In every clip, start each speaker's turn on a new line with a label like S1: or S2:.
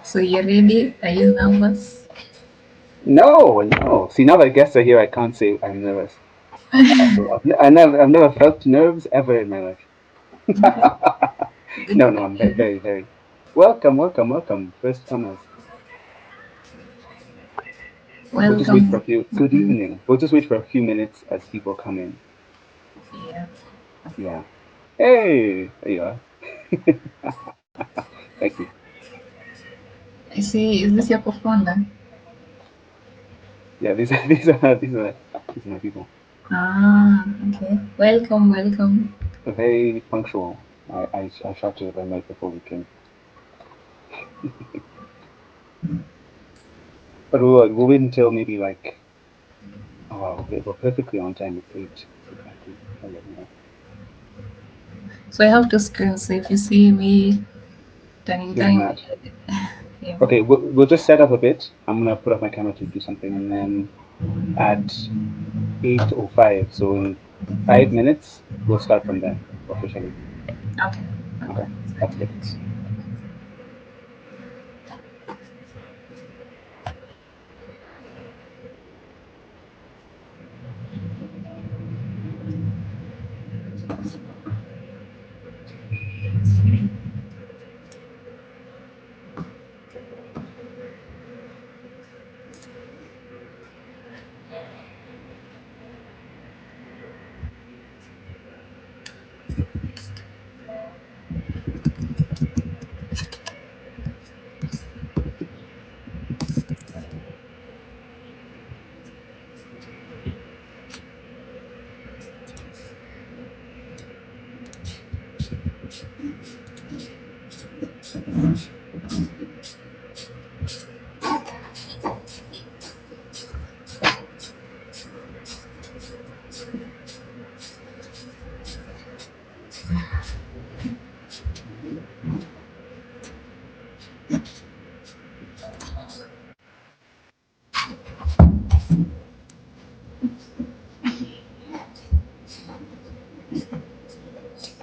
S1: So you're ready? Are you nervous?
S2: No. See, now that guests are here, I can't say I'm nervous. So I've never felt nerves ever in my life.
S1: Okay. Good.
S2: No, I'm very, very, very. Welcome, first comers. We'll just wait for
S1: Welcome.
S2: a few. Good evening. We'll just wait for a few minutes as people come in.
S1: Yeah.
S2: Yeah. Hey, there you are. Thank you.
S1: I see. Is this your co-founder?
S2: Yeah, these are my people.
S1: Ah, okay. Welcome.
S2: Very punctual. I shouted at my mic before we came, but we'll wait until maybe like, oh wow, we're perfectly on time. It's eight exactly. Oh, yeah, no.
S1: So I have to screen. So if you see me
S2: Doing
S1: turning my
S2: that.
S1: head, yeah.
S2: Okay, we'll just set up a bit. I'm gonna put up my camera to do something, and then at 8:05, so in 5 minutes, we'll start from there officially.
S1: Okay.
S2: Okay, that's good.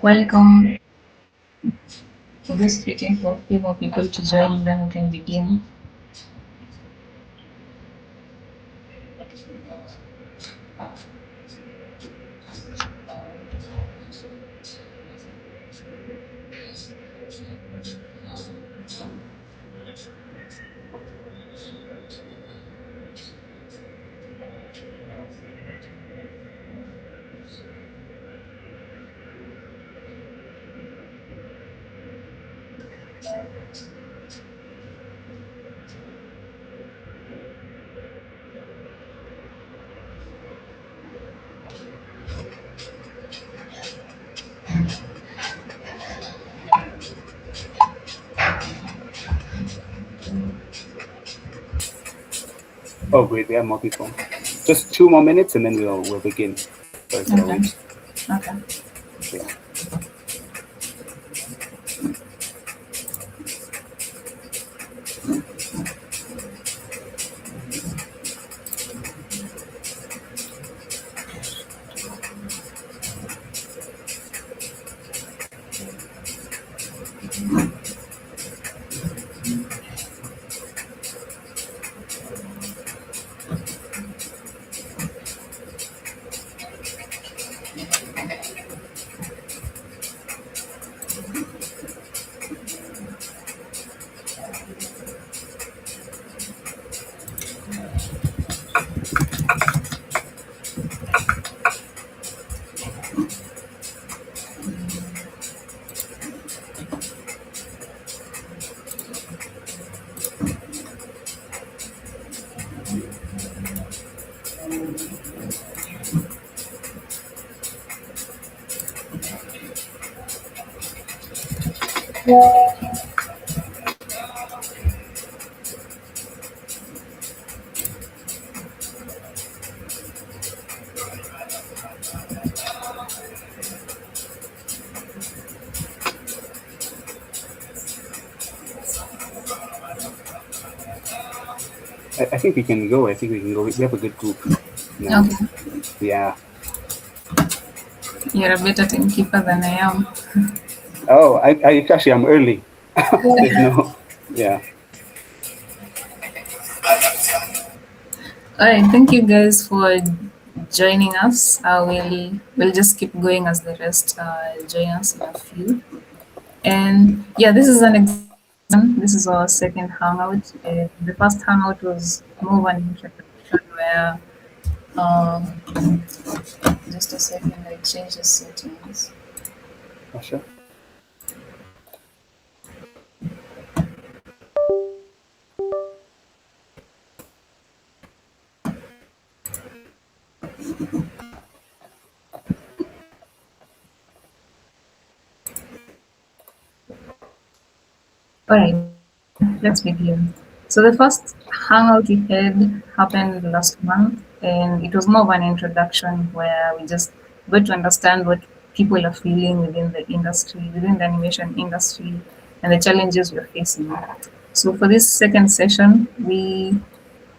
S1: Welcome. Just waiting for a few more people to join, then we can begin.
S2: Oh, great, we have more people. Just 2 more minutes, and then we'll begin. Sorry for the
S1: Okay.
S2: wait.
S1: Okay.
S2: Yeah. I think we can go. I think we can go. We have a good group now.
S1: Okay.
S2: Yeah.
S1: You're a better timekeeper than I am.
S2: Oh, I actually I'm early. There's no, yeah,
S1: All right, thank you guys for joining us. We'll just keep going as the rest join us in a few. And yeah, this is an example. This is our second hangout. The first hangout was more of an introduction where just a second, I change the settings.
S2: for sure.
S1: All right, let's begin. So the first hangout we had happened last month, and it was more of an introduction where we just got to understand what people are feeling within the industry, within the animation industry, and the challenges we're facing. So for this second session, we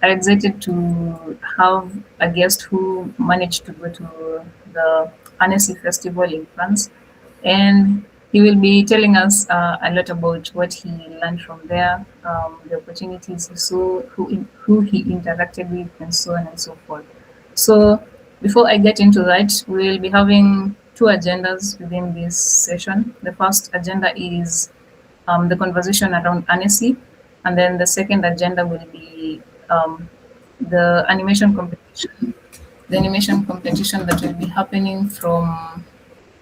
S1: are excited to have a guest who managed to go to the Annecy Festival in France, and he will be telling us a lot about what he learned from there, the opportunities he saw, who he interacted with, and so on and so forth. So, before I get into that, we'll be having two agendas within this session. The first agenda is the conversation around Annecy, and then the second agenda will be um, the animation competition. The animation competition that will be happening from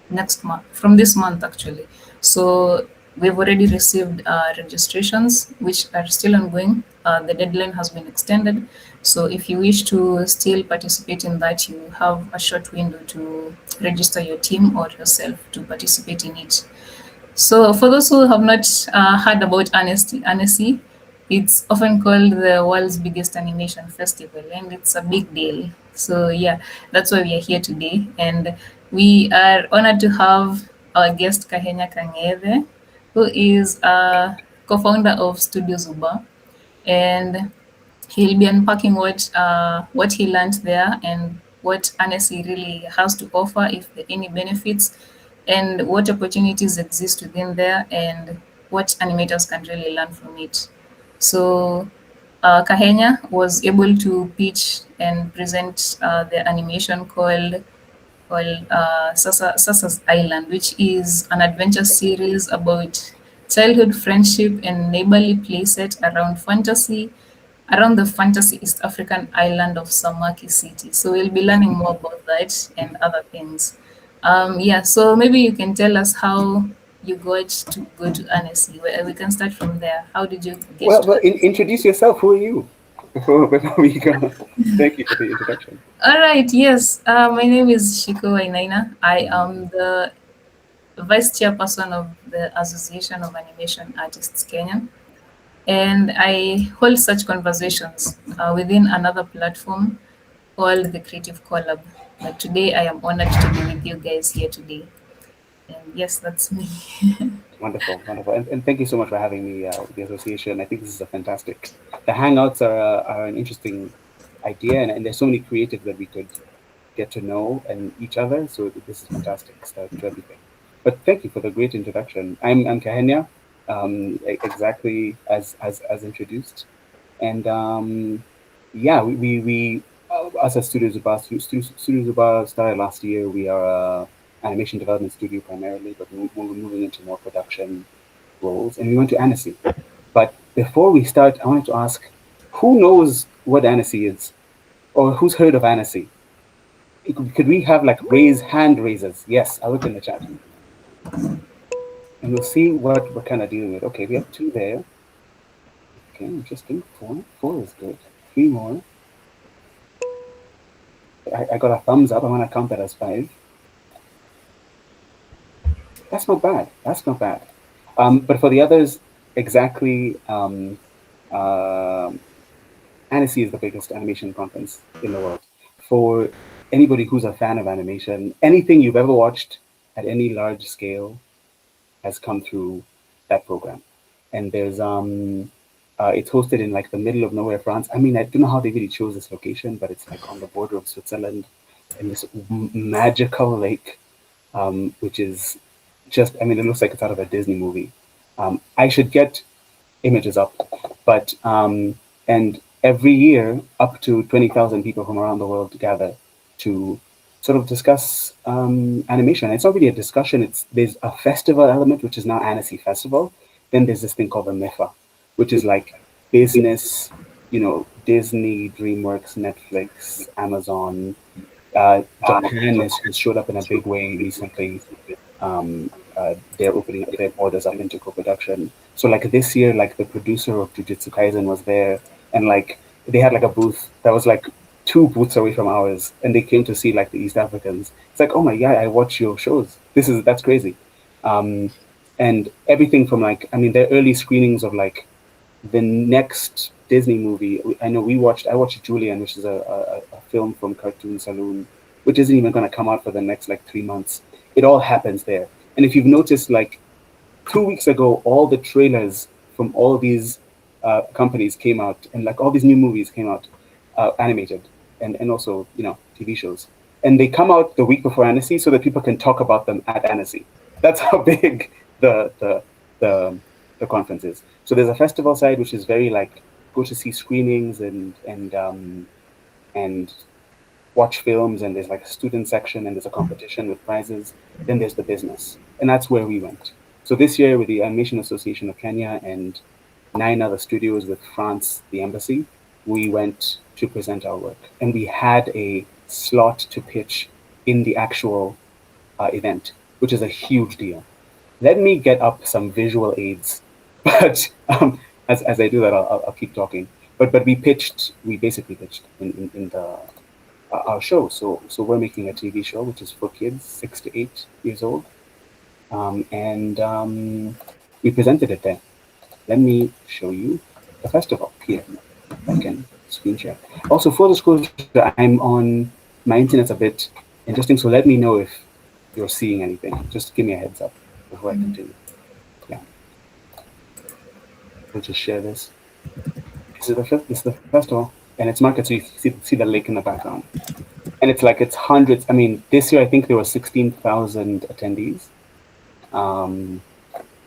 S1: next month, from this month actually. So we've already received registrations which are still ongoing. The deadline has been extended, so if you wish to still participate in that, you have a short window to register your team or yourself to participate in it. So, for those who have not heard about Annecy, it's often called the world's biggest animation festival, and it's a big deal. So, yeah, that's why we are here today. And we are honored to have our guest, Kahenya Kangethe, who is a co founder of Studio Zuba. And he'll be unpacking what he learned there and what Annecy really has to offer, if there are any benefits, and what opportunities exist within there, and what animators can really learn from it. So Kahenya was able to pitch and present the animation called Sasa's Island, which is an adventure series about childhood friendship and neighborly play set around the fantasy East African island of Samaki City. So we'll be learning more about that and other things. Yeah, so maybe you can tell us how you got to go to Annecy. We can start from there. How did you get
S2: Well,
S1: to Annecy?
S2: introduce yourself. Who are you? Before we go. Thank you for the introduction.
S1: All right, yes. My name is Shiko Wainaina. I am the vice chairperson of the Association of Animation Artists Kenya, and I hold such conversations within another platform called the Creative Collab. But today I am honored to be with you guys here today. And yes, that's me.
S2: Wonderful, wonderful, and thank you so much for having me with the association. I think this is a fantastic. The Hangouts are an interesting idea, and there's so many creatives that we could get to know and each other. So this is fantastic start to everything. But thank you for the great introduction. I'm Kahenya, exactly as introduced, and yeah, us as Studios Zuba started last year. We are a animation development studio primarily, but we're moving into more production roles, and we went to Annecy. But before we start, I wanted to ask, who knows what Annecy is, or who's heard of Annecy? Could we have like hand raisers? Yes, I'll look in the chat, and we'll see what we're kind of dealing with. Okay, we have two there. Okay, interesting. Four is good. Three more. I got a thumbs up. I'm gonna count that as five. That's not bad. That's not bad. But for the others, exactly. Uh, Annecy is the biggest animation conference in the world. For anybody who's a fan of animation, anything you've ever watched at any large scale has come through that program. And it's hosted in like the middle of nowhere, France. I mean, I don't know how they really chose this location, but it's like on the border of Switzerland, in this magical lake, which is just, I mean, it looks like it's out of a Disney movie. I should get images up, but and every year up to 20,000 people from around the world gather to sort of discuss animation. It's not really a discussion. There's a festival element, which is now Annecy Festival. Then there's this thing called the MIFA, which is like business, Disney, DreamWorks, Netflix, Amazon. Japan has showed up in a big way recently. They're opening up their borders up into co-production. So like this year, like the producer of Jujutsu Kaisen was there, and like they had like a booth that was like two booths away from ours, and they came to see like the East Africans. It's like, oh my god, I watch your shows. That's crazy. Um, and everything from like, I mean, there are early screenings of like the next Disney movie. I know I watched Julian, which is a film from Cartoon Saloon, which isn't even going to come out for the next like 3 months. It all happens there. And if you've noticed, like 2 weeks ago, all the trailers from all these companies came out, and like all these new movies came out, animated, and also TV shows, and they come out the week before Annecy so that people can talk about them at Annecy. That's how big the the the, the conference is. So there's a festival side which is very like go to see screenings and watch films, and there's like a student section, and there's a competition with prizes. Then there's the business, and that's where we went. So this year with the Animation Association of Kenya and 9 other studios with France, the embassy, we went to present our work, and we had a slot to pitch in the actual event, which is a huge deal. Let me get up some visual aids, but as I do that, I'll keep talking. But we basically pitched in the our show. So we're making a TV show which is for kids 6 to 8 years old, and we presented it there. Let me show you the festival here. I can screen share. Also, full disclosure, I'm on my internet's a bit interesting, so let me know if you're seeing anything. Just give me a heads up before I continue. Yeah, we'll just share this. This is the festival, and it's market, so you see the lake in the background. And it's hundreds. I mean, this year I think there were 16,000 attendees.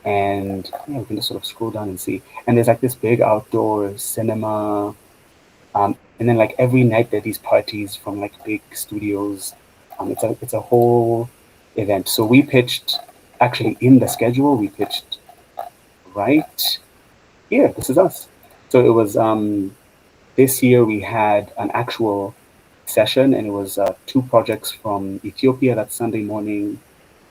S2: And yeah, we can just sort of scroll down and see. And there's like this big outdoor cinema. And then like every night there are these parties from like big studios. It's a whole event. So we pitched actually in the schedule. We pitched right here. This is us. So it was this year we had an actual session, and it was 2 projects from Ethiopia. That's Sunday Morning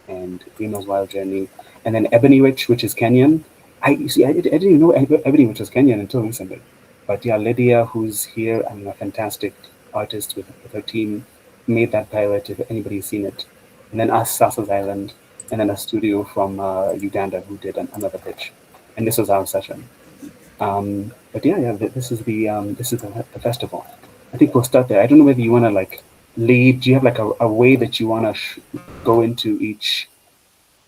S2: and Grima's Wild Journey, and then Ebony Witch, which is Kenyan. I didn't even know Ebony Witch was Kenyan until recently. But yeah, Lydia, who's here, I mean, a fantastic artist with her team, made that pilot. If anybody's seen it, and then us, Sassa's Island, and then a studio from Uganda who did another pitch, and this was our session. But yeah, this is the festival. I think we'll start there. I don't know whether you want to like lead. Do you have like a way that you want to go into each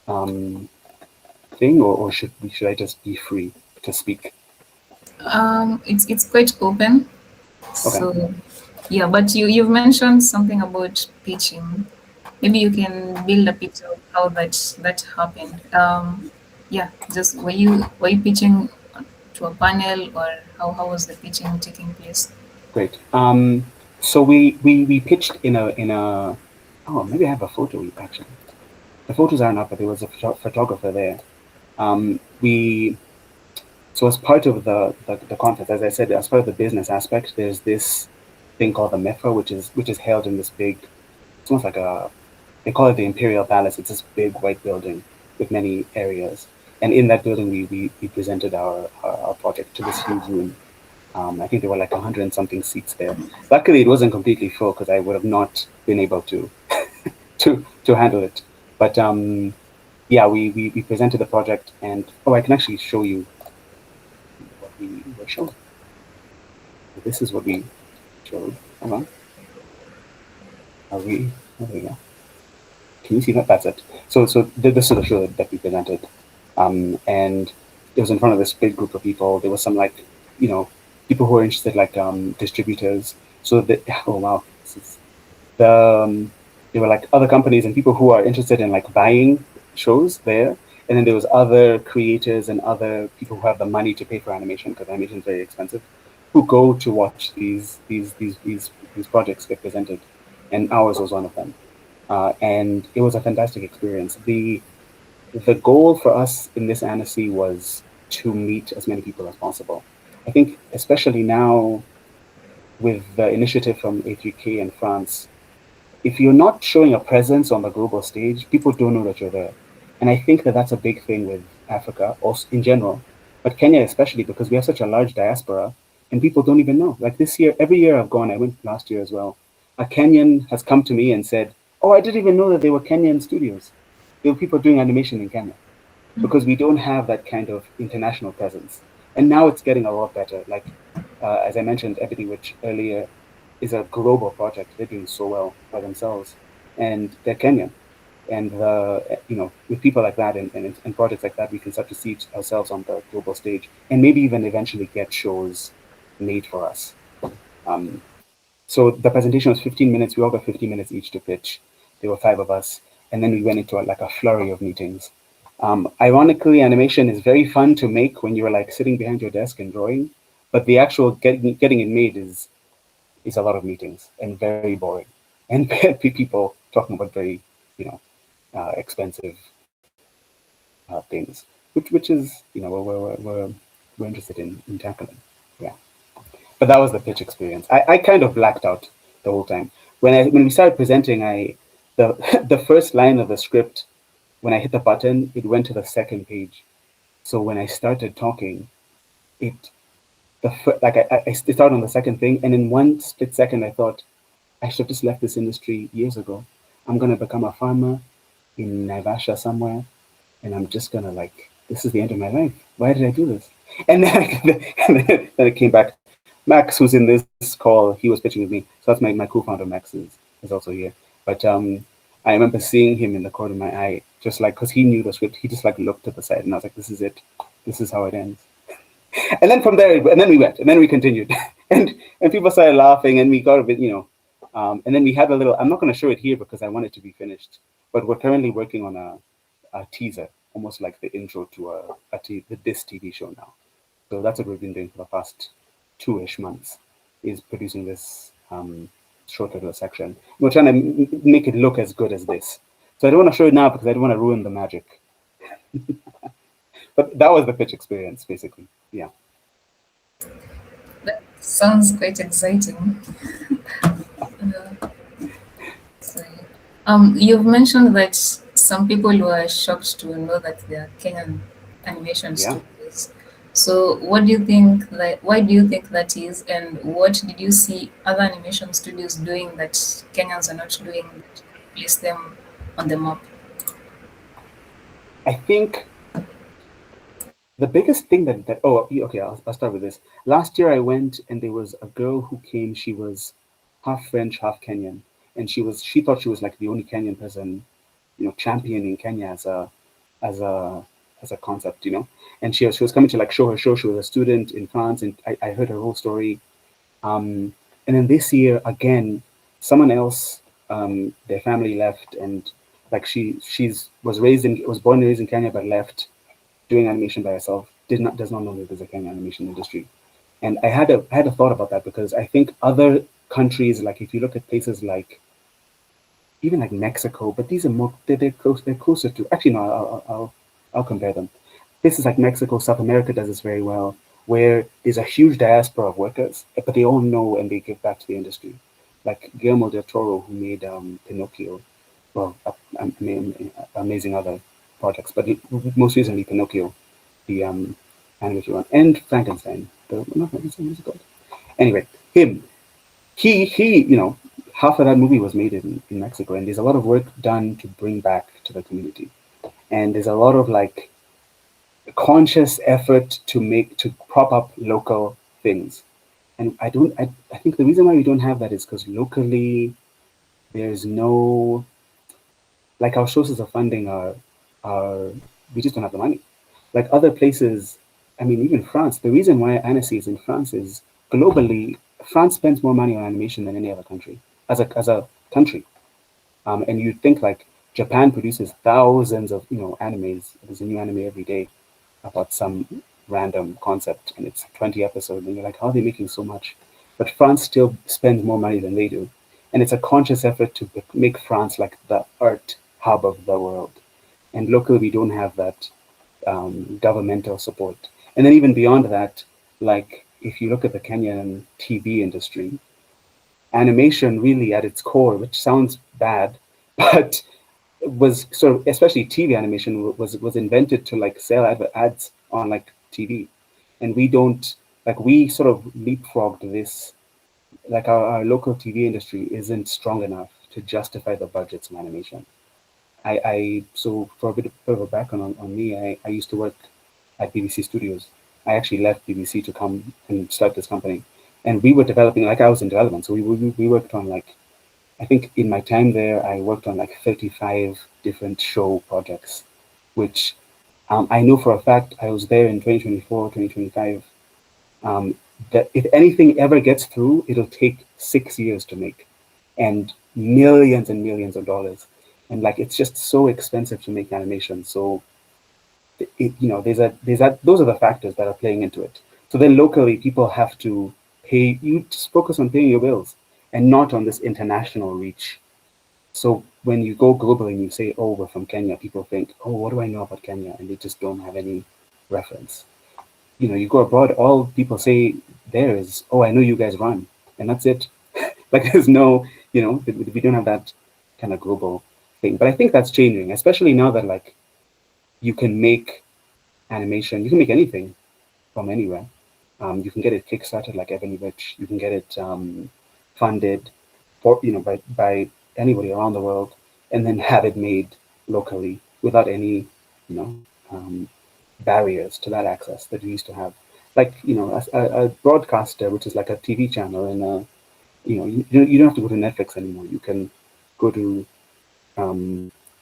S2: thing, or should I just be free to speak?
S1: It's quite open.
S2: Okay.
S1: So yeah, but you've mentioned something about pitching. Maybe you can build a picture of how that happened. Yeah, just were you pitching to a panel, or how was the pitching taking place?
S2: Great. So we pitched in a oh, maybe I have a photo actually. The photos aren't up, but there was a photographer there. We So as part of the conference, as I said, as part of the business aspect, there's this thing called the MEFA, which is held in this big. It's almost like they call it the Imperial Palace. It's this big white building with many areas, and in that building we presented our project to this huge room. I think there were like 100 and something seats there. Luckily, it wasn't completely full because I would have not been able to to handle it. But yeah, we presented the project, and I can actually show you what we were showing. This is what we showed. Hold on. There we go. Can you see that? That's it. So this is the show that we presented, and it was in front of this big group of people. There was some like people who are interested, like distributors. So oh wow, there were like other companies and people who are interested in like buying shows there, And then there was other creators and other people who have the money to pay for animation because animation is very expensive, who go to watch these projects get presented, and ours was one of them. And it was a fantastic experience. The goal for us in this Annecy was to meet as many people as possible. I think especially now with the initiative from A3K in France, if you're not showing a presence on the global stage, people don't know that you're there. And I think that that's a big thing with Africa, also in general, but Kenya especially, because we have such a large diaspora and people don't even know. Like this year, every year I've gone, I went last year as well. A Kenyan has come to me and said, "Oh, I didn't even know that there were Kenyan studios. There were people doing animation in Kenya," because we don't have that kind of international presence. And now it's getting a lot better. Like, as I mentioned, Ebony Witch earlier is a global project. They're doing so well by themselves, and they're Kenyan. And with people like that and projects like that, we can start to see ourselves on the global stage, and maybe even eventually get shows made for us. Um, so the presentation was 15 minutes. We all got 15 minutes each to pitch. There were five of us, and then we went into like a flurry of meetings. Ironically, animation is very fun to make when you're like sitting behind your desk and drawing, but the actual getting it made is a lot of meetings and very boring, and people talking about very expensive things, which is we're interested in tackling. Yeah, but that was the pitch experience. I kind of blacked out the whole time when we started presenting. The the first line of the script, when I hit the button, it went to the second page. So when I started talking, it I started on the second thing, and in one split second, I thought I should have just left this industry years ago. I'm gonna become a farmer in Naivasha somewhere, and I'm just gonna like this is the end of my life. Why did I do this? And then it came back. Max, who's in this call, he was pitching with me. So that's my co-founder. Max is also here. But I remember seeing him in the corner of my eye, just like because he knew the script. He just like looked to the side, and I was like, "This is it. This is how it ends." And then from there, and then we went, and then we continued, and people started laughing, and we got a bit, and then we had a little. I'm not going to show it here because I want it to be finished, but we're currently working on a teaser, almost like the intro to this TV show now. So that's what we've been doing for the past 2-ish months, is producing this short little section. We're trying to make it look as good as this. So I don't want to show it now because I don't want to ruin the magic. But that was the pitch experience, basically. Yeah.
S1: That sounds quite exciting. So, you've mentioned that some people were shocked to know that they are Kenyan animation
S2: Yeah.
S1: studios. So, what do you think? Like, why do you think that is, and what did you see other animation studios doing that Kenyans are not doing that place them on the map?
S2: I think the biggest thing okay, I'll start with this. Last year I went and there was a girl who came. She was half French, half Kenyan, and she thought she was like the only Kenyan person, championing Kenya as a as a concept, And she was coming to like show her show. She was a student in France, and I heard her whole story. And then this year again, someone else, their family left, and like was born and raised in Kenya, but left doing animation by herself. Does not know that there's a Kenyan animation industry. And I had a thought about that because I think other countries, like if you look at places like even like Mexico, but these are more they're closer to. Actually, no, I'll compare them. Places like Mexico, South America does this very well, where there's a huge diaspora of workers, but they all know and they give back to the industry. Like Guillermo del Toro, who made Pinocchio, well, amazing other projects, but most recently Pinocchio, the animated one, and Frankenstein. No, Frankenstein, what's it called? Anyway, him, he, half of that movie was made in Mexico, and there's a lot of work done to bring back to the community, and there's a lot of like conscious effort to prop up local things. And I think the reason why we don't have that is because locally there's no, like our sources of funding are we just don't have the money. Like other places, I mean, even France, the reason why Annecy is in France is globally, France spends more money on animation than any other country as a country. And you'd think like Japan produces thousands of animes. There's a new anime every day about some random concept, and it's 20 episodes, and you're like, how are they making so much? But France still spends more money than they do, and it's a conscious effort to make France like the art hub of the world. And locally, we don't have that governmental support. And then even beyond that, like if you look at the Kenyan TV industry, animation really at its core, which sounds bad, but was sort of, especially TV animation was invented to like sell ads on like TV, and we don't, like, we sort of leapfrogged this, like our local TV industry isn't strong enough to justify the budgets of animation. So for a bit of a background on me, I used to work at BBC Studios. I actually left BBC to come and start this company, and we were developing, like I was in development, so we worked on like, I think in my time there, I worked on like 35 different show projects, which I know for a fact I was there in 2024, 2025, that if anything ever gets through, it'll take 6 years to make and millions of dollars. And like, it's just so expensive to make animation. So, those are the factors that are playing into it. So then locally, people have to pay, you just focus on paying your bills and not on this international reach. So when you go globally and you say, oh, we're from Kenya, people think, oh, what do I know about Kenya? And they just don't have any reference. You go abroad, all people say there is, oh, I know you guys run. And that's it. Like there's no, we don't have that kind of global thing. But I think that's changing, especially now that like you can make animation, you can make anything from anywhere. You can get it kickstarted like Ebony Rich. You can get it funded for by anybody around the world, and then have it made locally without any you know um, barriers to that access that we used to have. Like a broadcaster, which is like a TV channel, and you don't have to go to Netflix anymore. You can go to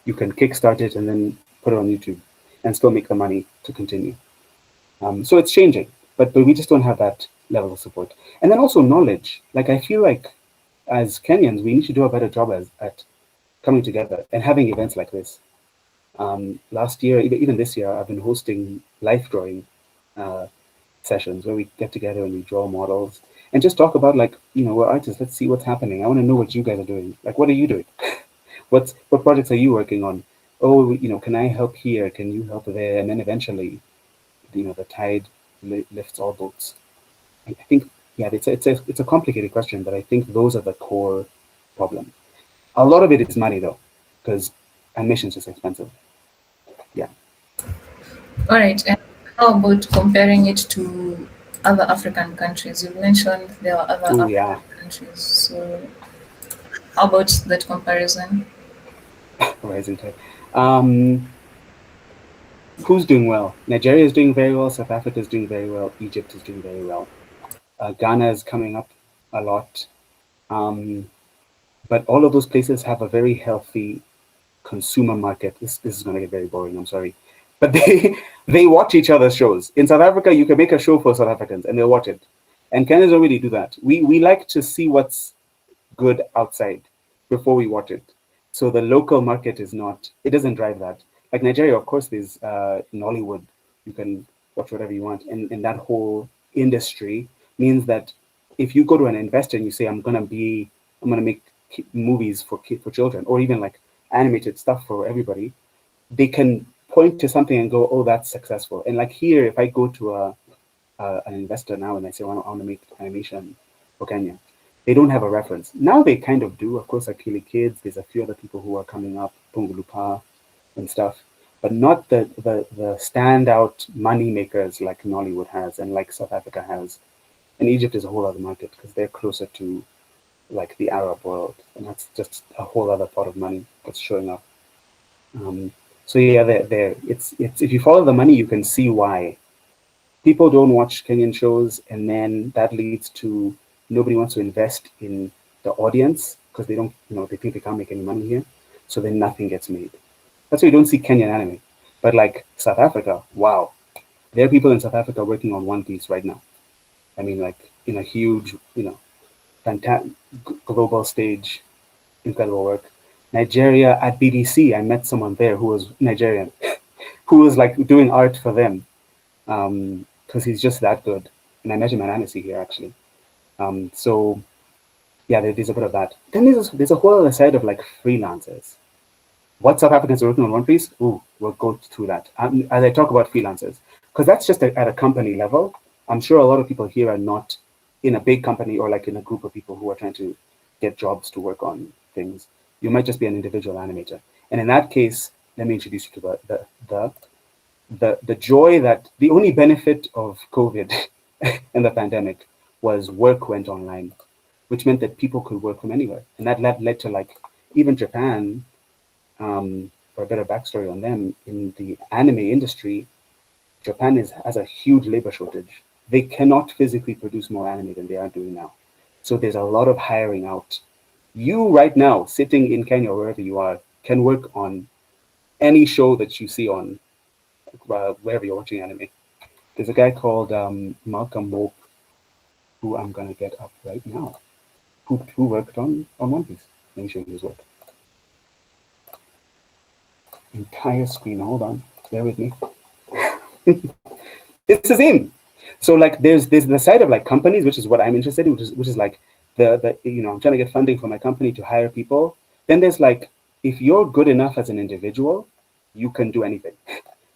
S2: you can kickstart it and then put it on YouTube, and still make the money to continue. So it's changing, but we just don't have that level of support. And then also knowledge. Like I feel like as Kenyans, we need to do a better job at coming together and having events like this. Last year, even this year, I've been hosting life drawing uh, sessions where we get together and we draw models and just talk about like, we're artists. Let's see what's happening. I want to know what you guys are doing. Like, what are you doing? What projects are you working on? Oh, can I help here? Can you help there? And then eventually, the tide lifts all boats. I think, yeah, it's a complicated question, but I think those are the core problem. A lot of it is money though, because admission is just expensive. Yeah.
S1: All right. And how about comparing it to other African countries? You mentioned there are other
S2: Oh
S1: African
S2: yeah.
S1: countries. So how about that comparison?
S2: Rising tide. Um, who's doing well? Nigeria is doing very well. South Africa is doing very well. Egypt is doing very well. Ghana is coming up a lot. Um, but all of those places have a very healthy consumer market. This is going to get very boring. I'm sorry, but they watch each other's shows. In South Africa, you can make a show for South Africans and they'll watch it. And Kenyans don't really do that. We like to see what's good outside before we watch it. So the local market is not. It doesn't drive that. Like Nigeria, of course, there's Nollywood. You can watch whatever you want, and that whole industry means that if you go to an investor and you say, I'm gonna make movies for children, or even like animated stuff for everybody, they can point to something and go, oh, that's successful. And like here, if I go to an investor now and I say, I want to make animation for Kenya, they don't have a reference. Now they kind of do. Of course, Akili Kids, there's a few other people who are coming up, Pungulupa and stuff, but not the standout money makers like Nollywood has and like South Africa has. And Egypt is a whole other market because they're closer to like the Arab world, and that's just a whole other pot of money that's showing up. Um, so yeah, it's if you follow the money, you can see why people don't watch Kenyan shows, and then that leads to nobody wants to invest in the audience because they don't, they think they can't make any money here, so then nothing gets made. That's why you don't see Kenyan anime. But like South Africa, wow, there are people in South Africa working on One Piece right now. I mean, like in a huge, fantastic global stage, incredible work. Nigeria at BBC, I met someone there who was Nigerian, who was like doing art for them, because he's just that good. And I met him at Annecy here actually. So yeah, there's a bit of that. Then there's a whole other side of like freelancers. What South Africans are working on One Piece? Ooh, we'll go through that as I talk about freelancers, because that's just at a company level. I'm sure a lot of people here are not in a big company or like in a group of people who are trying to get jobs to work on things. You might just be an individual animator, and in that case, let me introduce you to the joy that the only benefit of COVID and the pandemic was work went online, which meant that people could work from anywhere, and that led to like even Japan, for a better backstory on them, in the anime industry, Japan has a huge labor shortage. They cannot physically produce more anime than they are doing now. So there's a lot of hiring out. You right now, sitting in Kenya or wherever you are, can work on any show that you see on wherever you're watching anime. There's a guy called Malcolm Mope, who I'm gonna get up right now, who worked on One Piece. Let me show you his work. Entire screen. Hold on, bear with me. This is him. So like there's the side of like companies, which is what I'm interested in, which is like the I'm trying to get funding for my company to hire people. Then there's like, if you're good enough as an individual, you can do anything.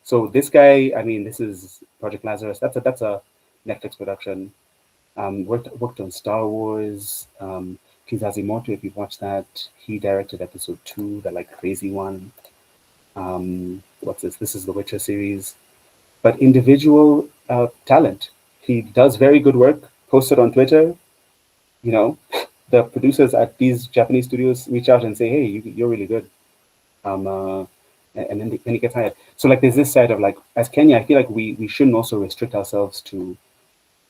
S2: So this guy, I mean, this is Project Lazarus. That's a Netflix production. Worked on Star Wars. Kizazimoto, if you've watched that, he directed episode 2, the like crazy one. What's this? This is the Witcher series. But individual talent. He does very good work, posted on Twitter. You know, the producers at these Japanese studios reach out and say, hey, you're really good. And then he gets hired. So like there's this side of like, as Kenya, I feel like we shouldn't also restrict ourselves to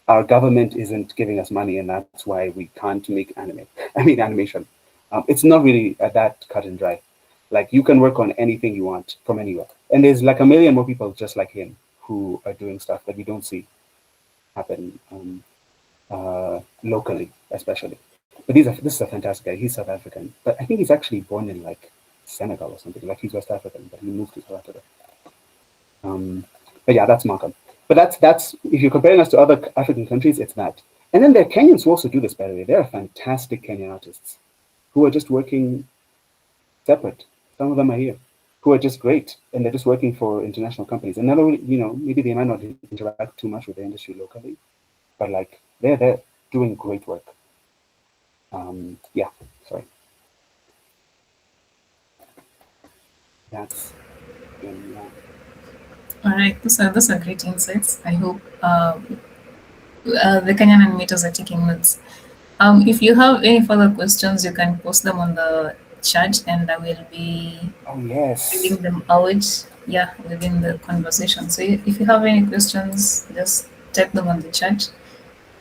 S2: our government isn't giving us money and that's why we can't make animation. It's not really that cut and dry. Like you can work on anything you want from anywhere. And there's like a million more people just like him who are doing stuff that we don't see happen locally, especially. But this is a fantastic guy. He's South African, but I think he's actually born in like Senegal or something. Like he's West African, but he moved to South Africa. But yeah, that's Malcolm. But that's if you're comparing us to other African countries, it's that. And then there are Kenyans who also do this, by the way. There are fantastic Kenyan artists who are just working separate. Some of them are here, who are just great, and they're just working for international companies. And not only, maybe they might not interact too much with the industry locally, but like they're doing great work. Yeah, sorry. That's yeah.
S1: All right, those are great insights. I hope the Kenyan animators are taking notes. If you have any further questions, you can post them on the chat, and I will be reading them out. Yeah, within the conversation. So if you have any questions, just type them on the chat.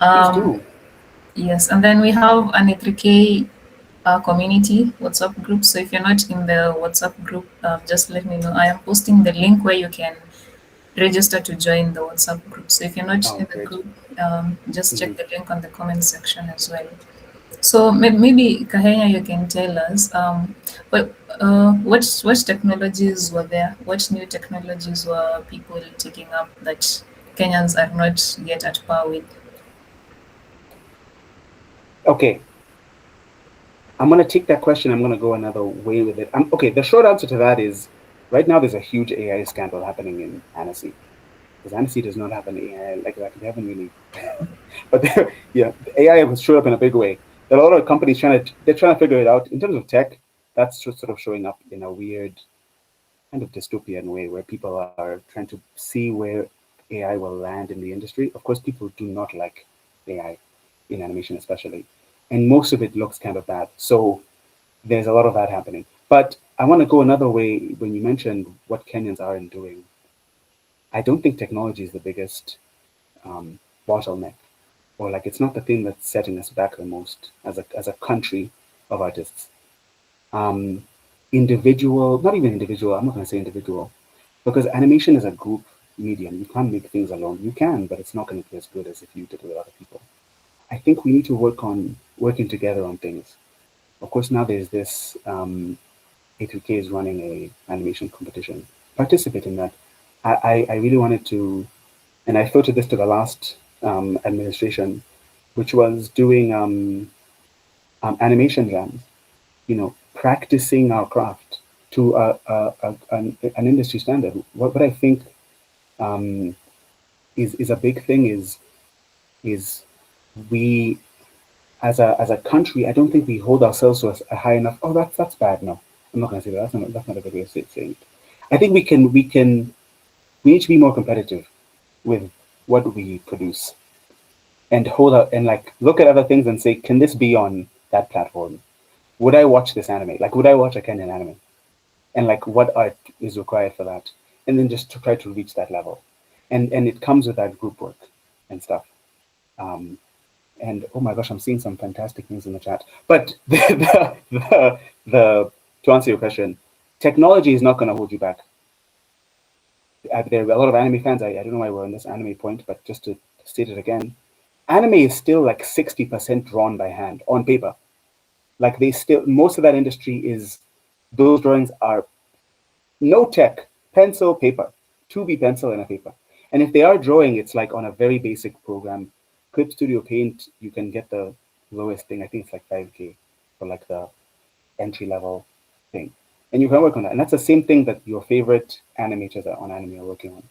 S2: Please do.
S1: Yes, and then we have an A3K community WhatsApp group. So if you're not in the WhatsApp group, just let me know. I am posting the link where you can register to join the WhatsApp group. So if you're not in the group, just check the link on the comment section as well. So maybe Kahenya, you can tell us, what technologies were there? What new technologies were people taking up that Kenyans are not yet at par with?
S2: Okay. I'm going to take that question. I'm going to go another way with it. Okay, the short answer to that is right now there's a huge AI scandal happening in Annecy. Because Annecy does not have an AI like that. They haven't really. But yeah, the AI was showing up in a big way. There are a lot of companies trying to figure it out. In terms of tech, that's just sort of showing up in a weird kind of dystopian way where people are trying to see where AI will land in the industry. Of course, people do not like AI in animation, especially. And most of it looks kind of bad. So there's a lot of that happening. But I want to go another way when you mentioned what Kenyans aren't doing. I don't think technology is the biggest bottleneck, or like it's not the thing that's setting us back the most as a country of artists. Individual, not even individual. I'm not going to say individual, because animation is a group medium. You can't make things alone. You can, but it's not going to be as good as if you did it with other people. I think we need to work on working together on things. Of course, now there's this A3K is running a animation competition. Participate in that. I really wanted to, and I floated this to the last administration, which was doing animation jams. Practicing our craft to an industry standard. What I think um, is a big thing is we as a country, I don't think we hold ourselves to a high enough. Oh, that's bad. No, I'm not going to say that. That's not a good way of saying it. I think we need to be more competitive with what we produce and hold out and like look at other things and say, can this be on that platform? Would I watch this anime? Like, would I watch a Kenyan anime? And like, what art is required for that? And then just to try to reach that level, and it comes with that group work and stuff. Um, and oh my gosh, I'm seeing some fantastic things in the chat. But the to answer your question, technology is not going to hold you back. There are a lot of anime fans. I don't know why we're on this anime point, but just to state it again, anime is still like 60% drawn by hand on paper. Like they still, most of that industry is, those drawings are no tech, pencil, paper, 2B pencil and a paper. And if they are drawing, it's like on a very basic program. Clip Studio Paint, you can get the lowest thing. I think it's like 5K for like the entry level thing. And you can work on that. And that's the same thing that your favorite animators on anime are working on.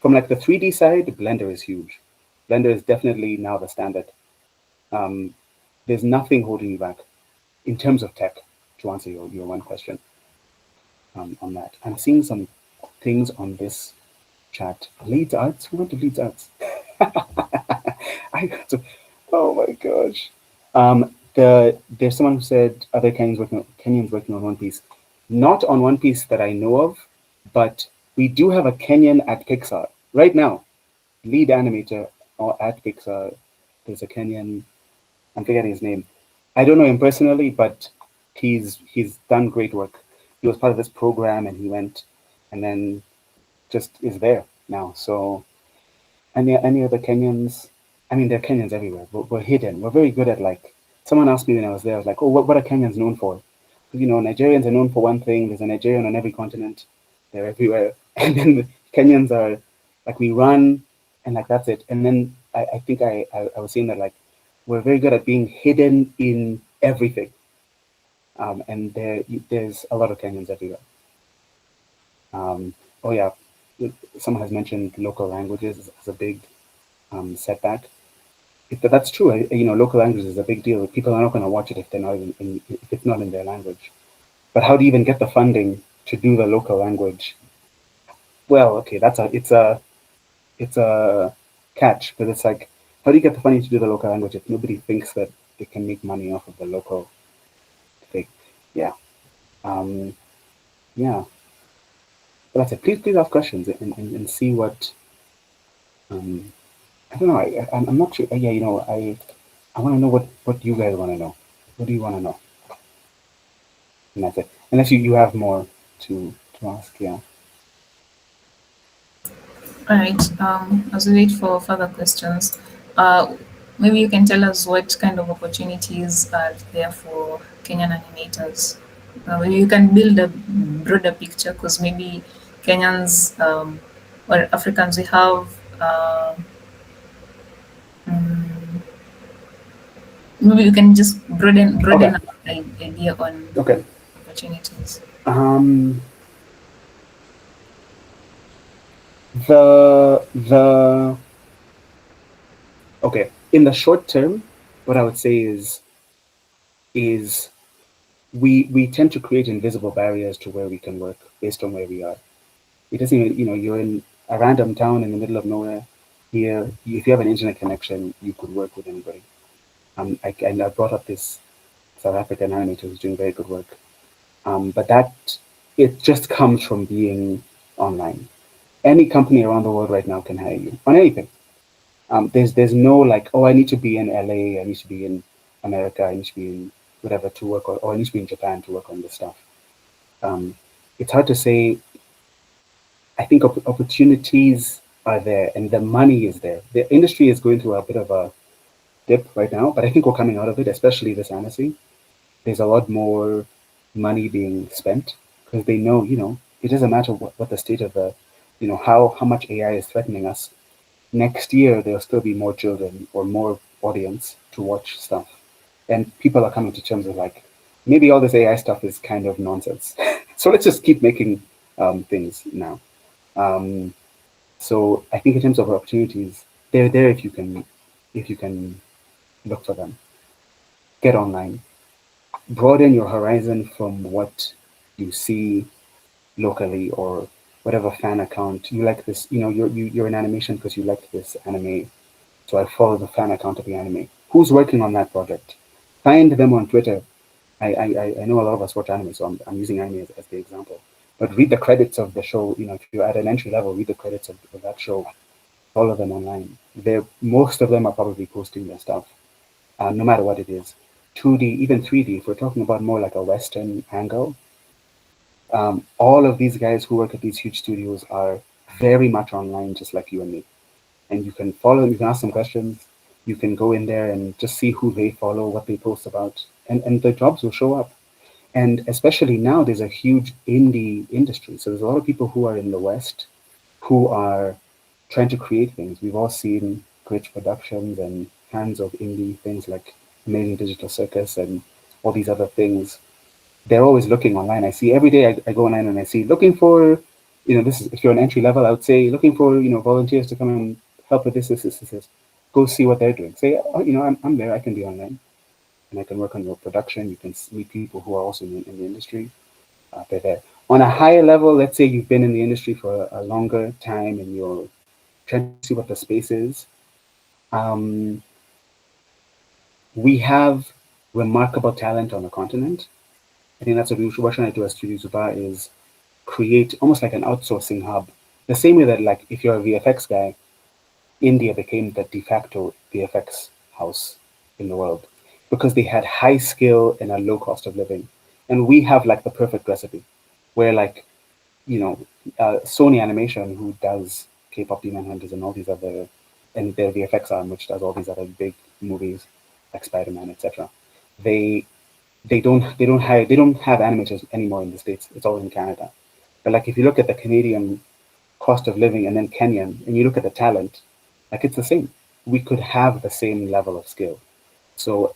S2: From like the 3D side, Blender is huge. Blender is definitely now the standard. Um, there's nothing holding you back in terms of tech, to answer your one question on that. I'm seeing some things on this chat. Leeds Arts? Who went to Leeds Arts? I got to, oh my gosh. There's someone who said other Kenyans working on One Piece. Not on One Piece that I know of, but we do have a Kenyan at Pixar right now. Lead animator at Pixar. There's a Kenyan. I'm forgetting his name. I don't know him personally, but he's done great work. He was part of this program, and he went, and then just is there now. So any other Kenyans? I mean, there are Kenyans everywhere, but we're hidden. We're very good at like. Someone asked me when I was there. I was like, "Oh, what are Kenyans known for?" Nigerians are known for one thing. There's a Nigerian on every continent. They're everywhere, and then the Kenyans are like we run, and like that's it. And then I think I was saying that like we're very good at being hidden in everything. And there's a lot of Kenyans everywhere. Oh yeah, someone has mentioned local languages as a big setback. That's true. Local languages is a big deal. People are not going to watch it if they're not if it's not in their language. But how do you even get the funding to do the local language? Well, okay, it's a catch, but it's like, how do you get the funding to do the local language if nobody thinks that they can make money off of the local thing? Yeah. Yeah. But that's it. Please ask questions and see what. I don't know. I'm not sure. Yeah, I want to know what you guys want to know. What do you want to know? And that's it. Unless you have more to ask. Yeah.
S1: All right. As we wait for further questions, uh, maybe you can tell us what kind of opportunities are there for Kenyan animators. Maybe you can build a broader picture because maybe Kenyans or Africans we have. Mm, Maybe you can just broaden
S2: Okay.
S1: our idea on
S2: Okay.
S1: opportunities.
S2: Um. The okay. In the short term, what I would say is we tend to create invisible barriers to where we can work based on where we are. It doesn't even, you're in a random town in the middle of nowhere. Here, if you have an internet connection, you could work with anybody. I brought up this South African animator who's doing very good work. But it just comes from being online. Any company around the world right now can hire you on anything. There's no like, oh, I need to be in LA, I need to be in America, I need to be in whatever to work, or I need to be in Japan to work on this stuff. Um, it's hard to say. I think opportunities are there and the money is there. The industry is going through a bit of a dip right now, but I think we're coming out of it, especially this Annecy. There's a lot more money being spent. because they know, it doesn't matter what the state of the, how much AI is threatening us. Next year, there'll still be more children or more audience to watch stuff. And people are coming to terms with like, maybe all this AI stuff is kind of nonsense. So let's just keep making things now. Um, so I think in terms of opportunities, they're there if you can look for them. Get online, broaden your horizon from what you see locally or whatever fan account you like. This, you're in animation because you like this anime, so I follow the fan account of the anime. Who's working on that project? Find them on Twitter. I know a lot of us watch anime, so I'm using anime as the example. But read the credits of the show. If you're at an entry level, read the credits of that show. Follow them online. Most of them are probably posting their stuff, no matter what it is. 2D, even 3D. If we're talking about more like a Western angle, all of these guys who work at these huge studios are very much online, just like you and me. And you can follow them, you can ask them questions, you can go in there and just see who they follow, what they post about, and the jobs will show up. And especially now, there's a huge indie industry. So there's a lot of people who are in the West who are trying to create things. We've all seen Glitch Productions and hands of indie things like Amazing Digital Circus and all these other things. They're always looking online. I see every day I go online and I see looking for, this is, if you're an entry level, I would say looking for, volunteers to come and help with this. Go see what they're doing. Say, oh, I'm there. I can be online and I can work on your production. You can meet people who are also in the industry. They're there. On a higher level, let's say you've been in the industry for a longer time and you're trying to see what the space is. Um, we have remarkable talent on the continent. I think that's what we're trying to do as Studio Zuba is create almost like an outsourcing hub. The same way that like if you're a VFX guy, India became the de facto VFX house in the world because they had high skill and a low cost of living. And we have like the perfect recipe where like, you know, Sony Animation, who does K-pop Demon Hunters and all these other, and their VFX arm, which does all these other big movies like Spider-Man, etc. They they don't have animators anymore in the States. It's all in Canada. But like if you look at the Canadian cost of living and then Kenyan, and you look at the talent, like it's the same. We could have the same level of skill. So,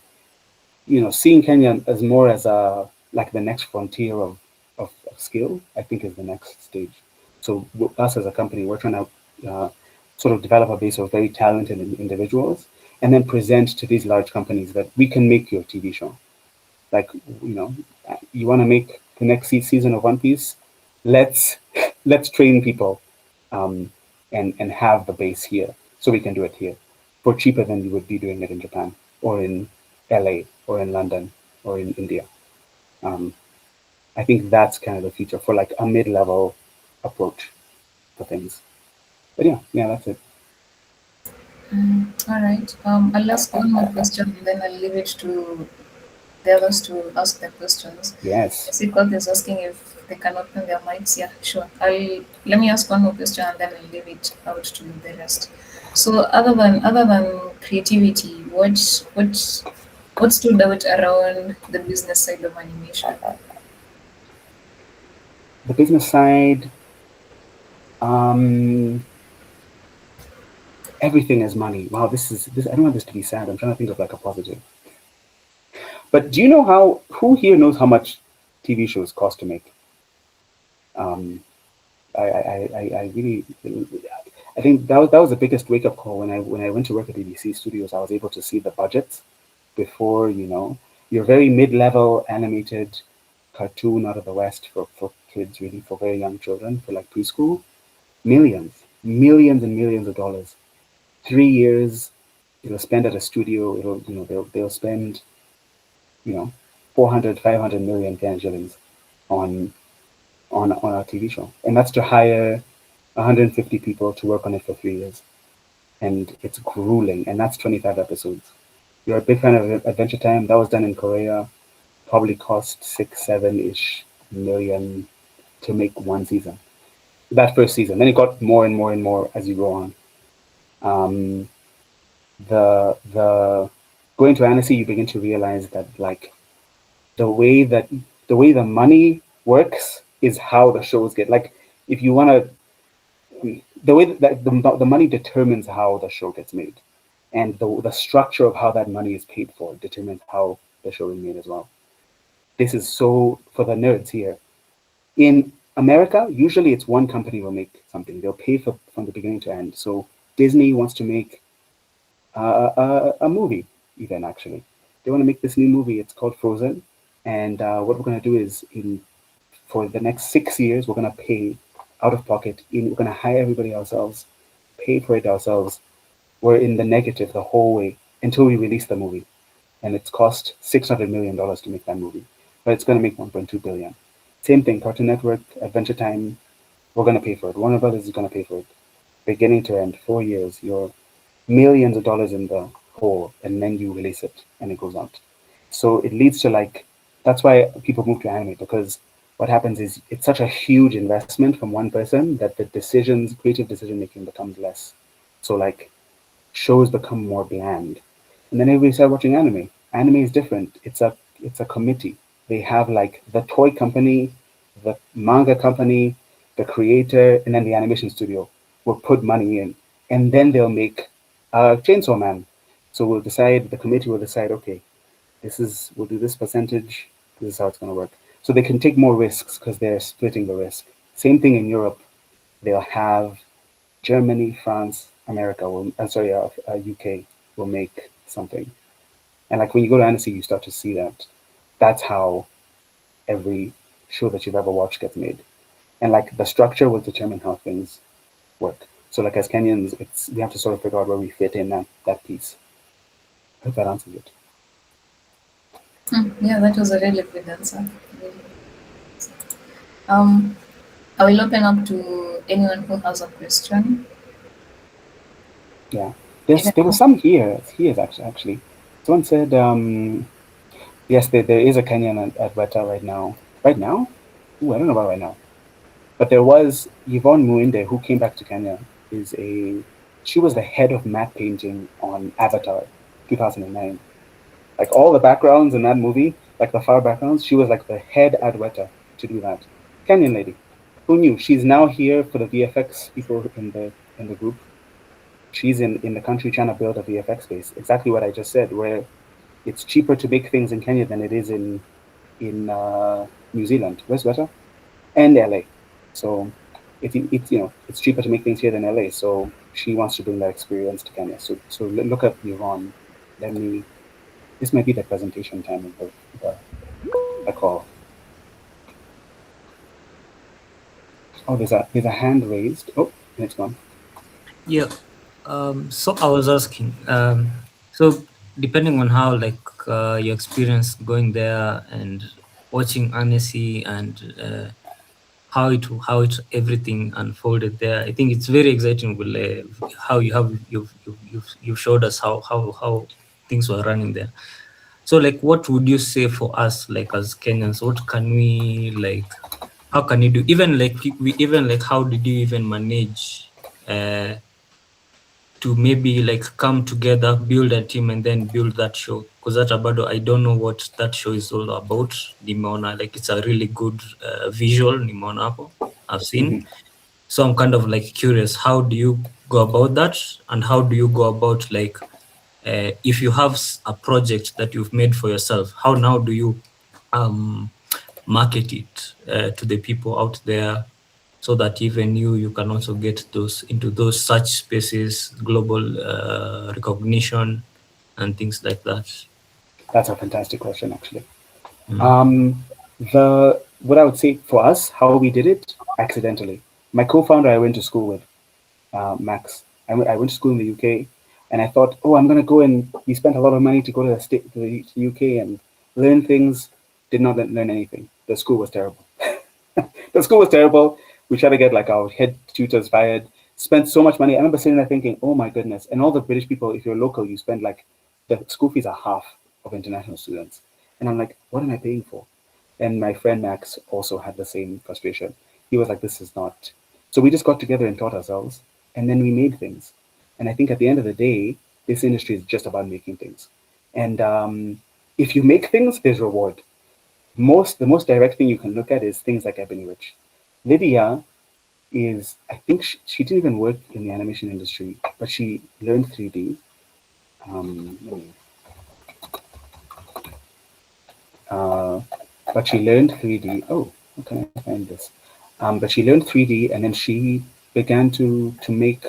S2: seeing Kenya as more as a like the next frontier of skill, I think is the next stage. So us as a company, we're trying to sort of develop a base of very talented individuals and then present to these large companies that we can make your TV show. Like, you want to make the next season of One Piece? Let's let's train people and have the base here so we can do it here for cheaper than you would be doing it in Japan or in LA or in London or in India. Um, I think that's kind of the future for like a mid-level approach for things. But yeah, that's it.
S1: All right. I'll ask one more question, and then I'll leave it to the others to ask their questions.
S2: Yes.
S1: Sequel is asking if they can open their mics. Yeah, sure. I'll let me ask one more question, and then I'll leave it out to the rest. So, other than creativity, what stood out around the business side of animation?
S2: The business side, um, everything is money. Wow, this is this. I don't want this to be sad. I'm trying to think of like a positive. But do you know who here knows how much TV shows cost to make? Um, I really, I think that was the biggest wake up call when I went to work at BBC Studios. I was able to see the budgets before, your very mid level animated cartoon out of the West for kids, really, for very young children, for like preschool, millions and millions of dollars. 3 years, it'll spend at a studio. They'll spend, you know, 400, 500 million Kenyan shillings on on our TV show, and that's to hire 150 people to work on it for 3 years, and it's grueling. And that's 25 episodes. You're a big fan of Adventure Time. That was done in Korea. Probably cost 6, 7-ish million to make one season. That first season. Then it got more and more and more as you go on. Um, the going to Annecy, you begin to realize that like the way that the money works is how the shows get. Like, if you want to, the way that the money determines how the show gets made, and the structure of how that money is paid for determines how the show is made as well. This is so for the nerds here. In America, usually it's one company will make something. They'll pay for from the beginning to end. So Disney wants to make a movie, even actually. They want to make this new movie. It's called Frozen. And what we're going to do is, for the next 6 years, we're going to pay out of pocket. We're going to hire everybody ourselves, pay for it ourselves. We're in the negative the whole way until we release the movie. And it's cost $600 million to make that movie, but it's going to make 1.2 billion. Same thing, Cartoon Network, Adventure Time, we're going to pay for it. Warner Brothers is going to pay for it. Beginning to end, 4 years, you're millions of dollars in the hole, and then you release it and it goes out. So it leads to, like, that's why people move to anime, because what happens is it's such a huge investment from one person that the decisions, creative decision making becomes less. So, like, shows become more bland. And then everybody started watching anime. Anime is different. It's a committee. They have, like, the toy company, the manga company, the creator, and then the animation studio will put money in, and then they'll make Chainsaw Man. So the committee will decide, okay, we'll do this percentage. This is how it's going to work. So they can take more risks because they're splitting the risk. Same thing in Europe. They'll have Germany, France, America UK will make something. And, like, when you go to Annecy, you start to see that. That's how every show that you've ever watched gets made. And, like, the structure will determine how things work. So, like, as Kenyans, we have to sort of figure out where we fit in that piece. I hope that answers it.
S1: Yeah, that was a really good answer. Really. Um, I will open up to anyone who has a question.
S2: Yeah.
S1: Even
S2: There was some here. Here's actually. Someone said, yes, there is a Kenyan at Weta right now. Right now? Ooh, I don't know about right now. But there was Yvonne Muinde, who came back to Kenya. She was the head of matte painting on Avatar 2009. Like, all the backgrounds in that movie, like the far backgrounds, she was like the head at Weta to do that. Kenyan lady. Who knew? She's now here for the VFX people in the group. She's in the country trying to build a VFX space. Exactly what I just said, where it's cheaper to make things in Kenya than it is in New Zealand. Where's Weta? And LA. So it's cheaper to make things here than LA. So she wants to bring that experience to Kenya. So look up Yvonne. This might be the presentation time of the call. Oh, there's a hand raised. Oh, and it's gone.
S3: Yeah. So I was asking. So depending on how, like, your experience going there and watching Annecy and how it everything unfolded there, I think it's very exciting. With how you've showed us how things were running there. So, like, what would you say for us, like, as Kenyans? What can we, like? How can you do? Even like how did you even manage? To maybe like come together, build a team, and then build that show? Because that Abado, I don't know what that show is all about. Nimeona, like, it's a really good visual. Nimeona hapo, I've seen.
S2: Mm-hmm.
S3: So I'm kind of like curious, how do you go about that, and how do you go about, like, if you have a project that you've made for yourself, how now do you um, market it to the people out there, so that even you can also get those into those such spaces, global recognition and things like that.
S2: That's a fantastic question, actually.
S3: Mm.
S2: Um, the what I would say for us, how we did it, accidentally. My co-founder I went to school with, Max. I went to school in the UK, and I thought, oh, I'm gonna go, and we spent a lot of money to go to the UK and learn things. Did not learn anything. The school was terrible. The school was terrible. We tried to get, like, our head tutors fired. Spent so much money. I remember sitting there thinking, oh my goodness. And all the British people, if you're local, you spend, like, the school fees are half of international students. And I'm like, what am I paying for? And my friend Max also had the same frustration. He was like, this is not. So we just got together and taught ourselves, and then we made things. And I think at the end of the day, this industry is just about making things. And if you make things, there's reward. the most direct thing you can look at is things like Ebony Witch. Lydia is, I think she didn't even work in the animation industry, but she learned 3D. Let me but she learned 3D. Oh, how can I find this? But she learned 3D, and then she began to make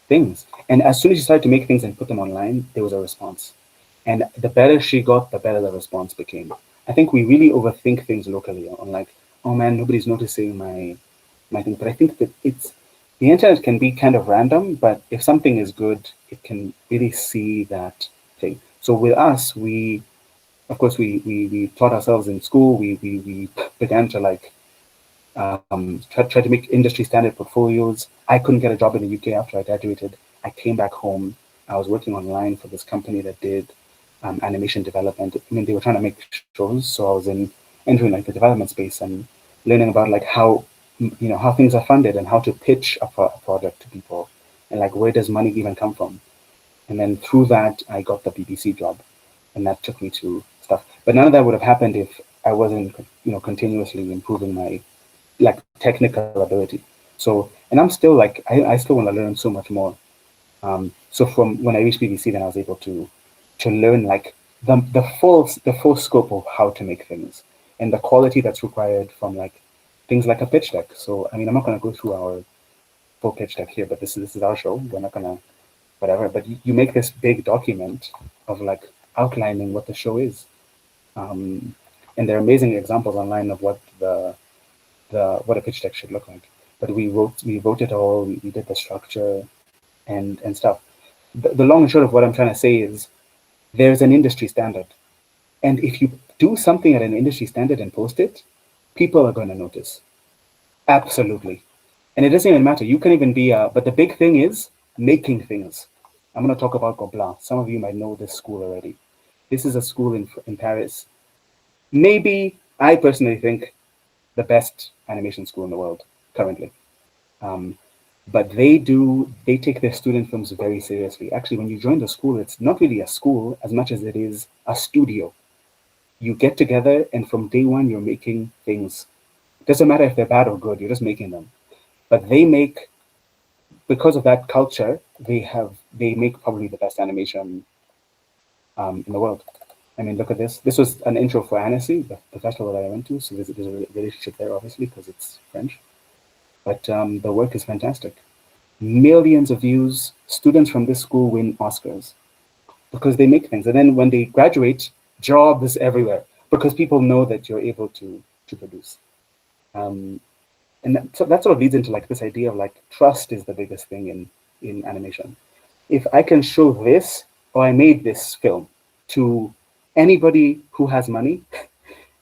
S2: things. And as soon as she started to make things and put them online, there was a response. And the better she got, the better the response became. I think we really overthink things locally. On like, oh man, nobody's noticing my thing. But I think that the internet can be kind of random, but if something is good, it can really see that thing. So with us, of course, we taught ourselves in school. We began to like try to make industry standard portfolios. I couldn't get a job in the UK after I graduated. I came back home. I was working online for this company that did animation development. I mean, they were trying to make shows, so I was entering like the development space and learning about like how how things are funded and how to pitch a project to people and like where does money even come from. And then through that, I got the BBC job, and that took me to stuff. But none of that would have happened if I wasn't, continuously improving my like technical ability. So, and I'm still like, I still want to learn so much more. So from when I reached BBC, then I was able to learn like the full scope of how to make things and the quality that's required from like things like a pitch deck. So, I mean, I'm not going to go through our full pitch deck here, but this is our show. We're not going to whatever, but you make this big document of like outlining what the show is. And there are amazing examples online of what what a pitch deck should look like. But we wrote it all. We did the structure and stuff. The long and short of what I'm trying to say is there's an industry standard, and if you do something at an industry standard and post it, people are going to notice. Absolutely, and it doesn't even matter. You can even be. But the big thing is making things. I'm going to talk about Gobelin. Some of you might know this school already. This is a school in Paris. Maybe I personally think the best animation school in the world currently. But they take their student films very seriously. Actually, when you join the school, it's not really a school as much as it is a studio. You get together, and from day one, you're making things. It doesn't matter if they're bad or good, you're just making them. But because of that culture, they make probably the best animation in the world. I mean, look at this. This was an intro for Annecy, the festival that I went to. So there's a relationship there, obviously, because it's French. But the work is fantastic. Millions of views. Students from this school win Oscars because they make things. And then when they graduate, jobs everywhere because people know that you're able to produce. So that sort of leads into like this idea of like trust is the biggest thing in animation. If I can show this, or I made this film to anybody who has money,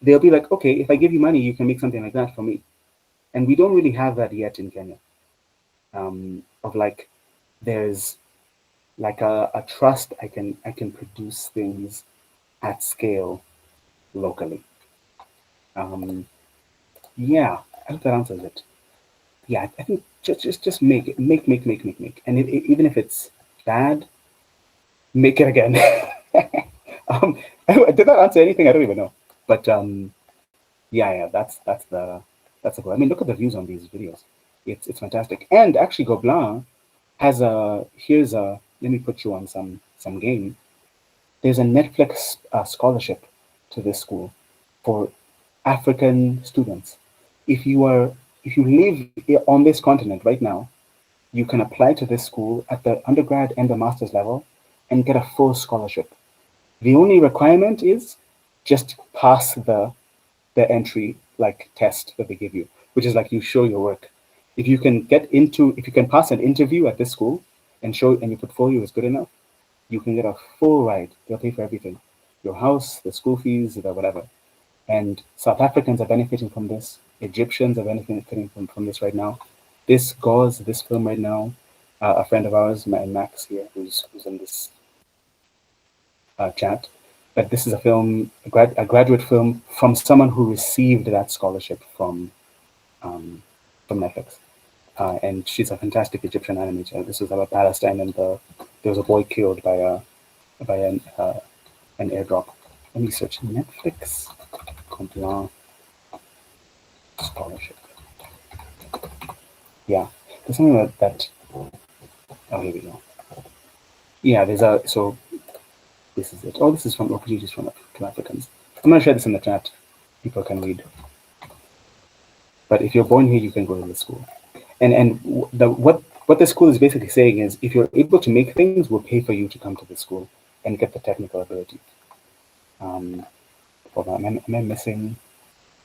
S2: they'll be like, okay, if I give you money, you can make something like that for me. And we don't really have that yet in Kenya. Of like, there's like a trust I can produce things at scale locally. Yeah, I hope that answers it. Yeah, I think just make it, make, and even if it's bad, make it again. Did that answer anything? I don't even know. But yeah, that's the goal. I mean, look at the views on these videos. It's fantastic. And actually, Gobelin has let me put you on some game. There's a Netflix scholarship to this school for African students. If you live on this continent right now, you can apply to this school at the undergrad and the master's level and get a full scholarship. The only requirement is just pass the entry like test that they give you, which is like you show your work. If you can pass an interview at this school and your portfolio is good enough, you can get a full ride. They'll pay for everything, your house, the school fees, the whatever. And South Africans are benefiting from this. Egyptians are benefiting from this right now. This film right now, a friend of ours, Max here, who's in this chat, but this is a film, a graduate film from someone who received that scholarship from Netflix. And she's a fantastic Egyptian animator. This was about Palestine, and there was a boy killed by an airdrop. Let me search Netflix Complan scholarship. Yeah, there's something like that. Oh, here we go. Yeah, there's a, so this is it. Oh, this is from opportunities from to Africans. I'm gonna share this in the chat. People can read. But if you're born here, you can go to the school. And what the school is basically saying is, if you're able to make things, we'll pay for you to come to the school and get the technical ability. Hold on, am I missing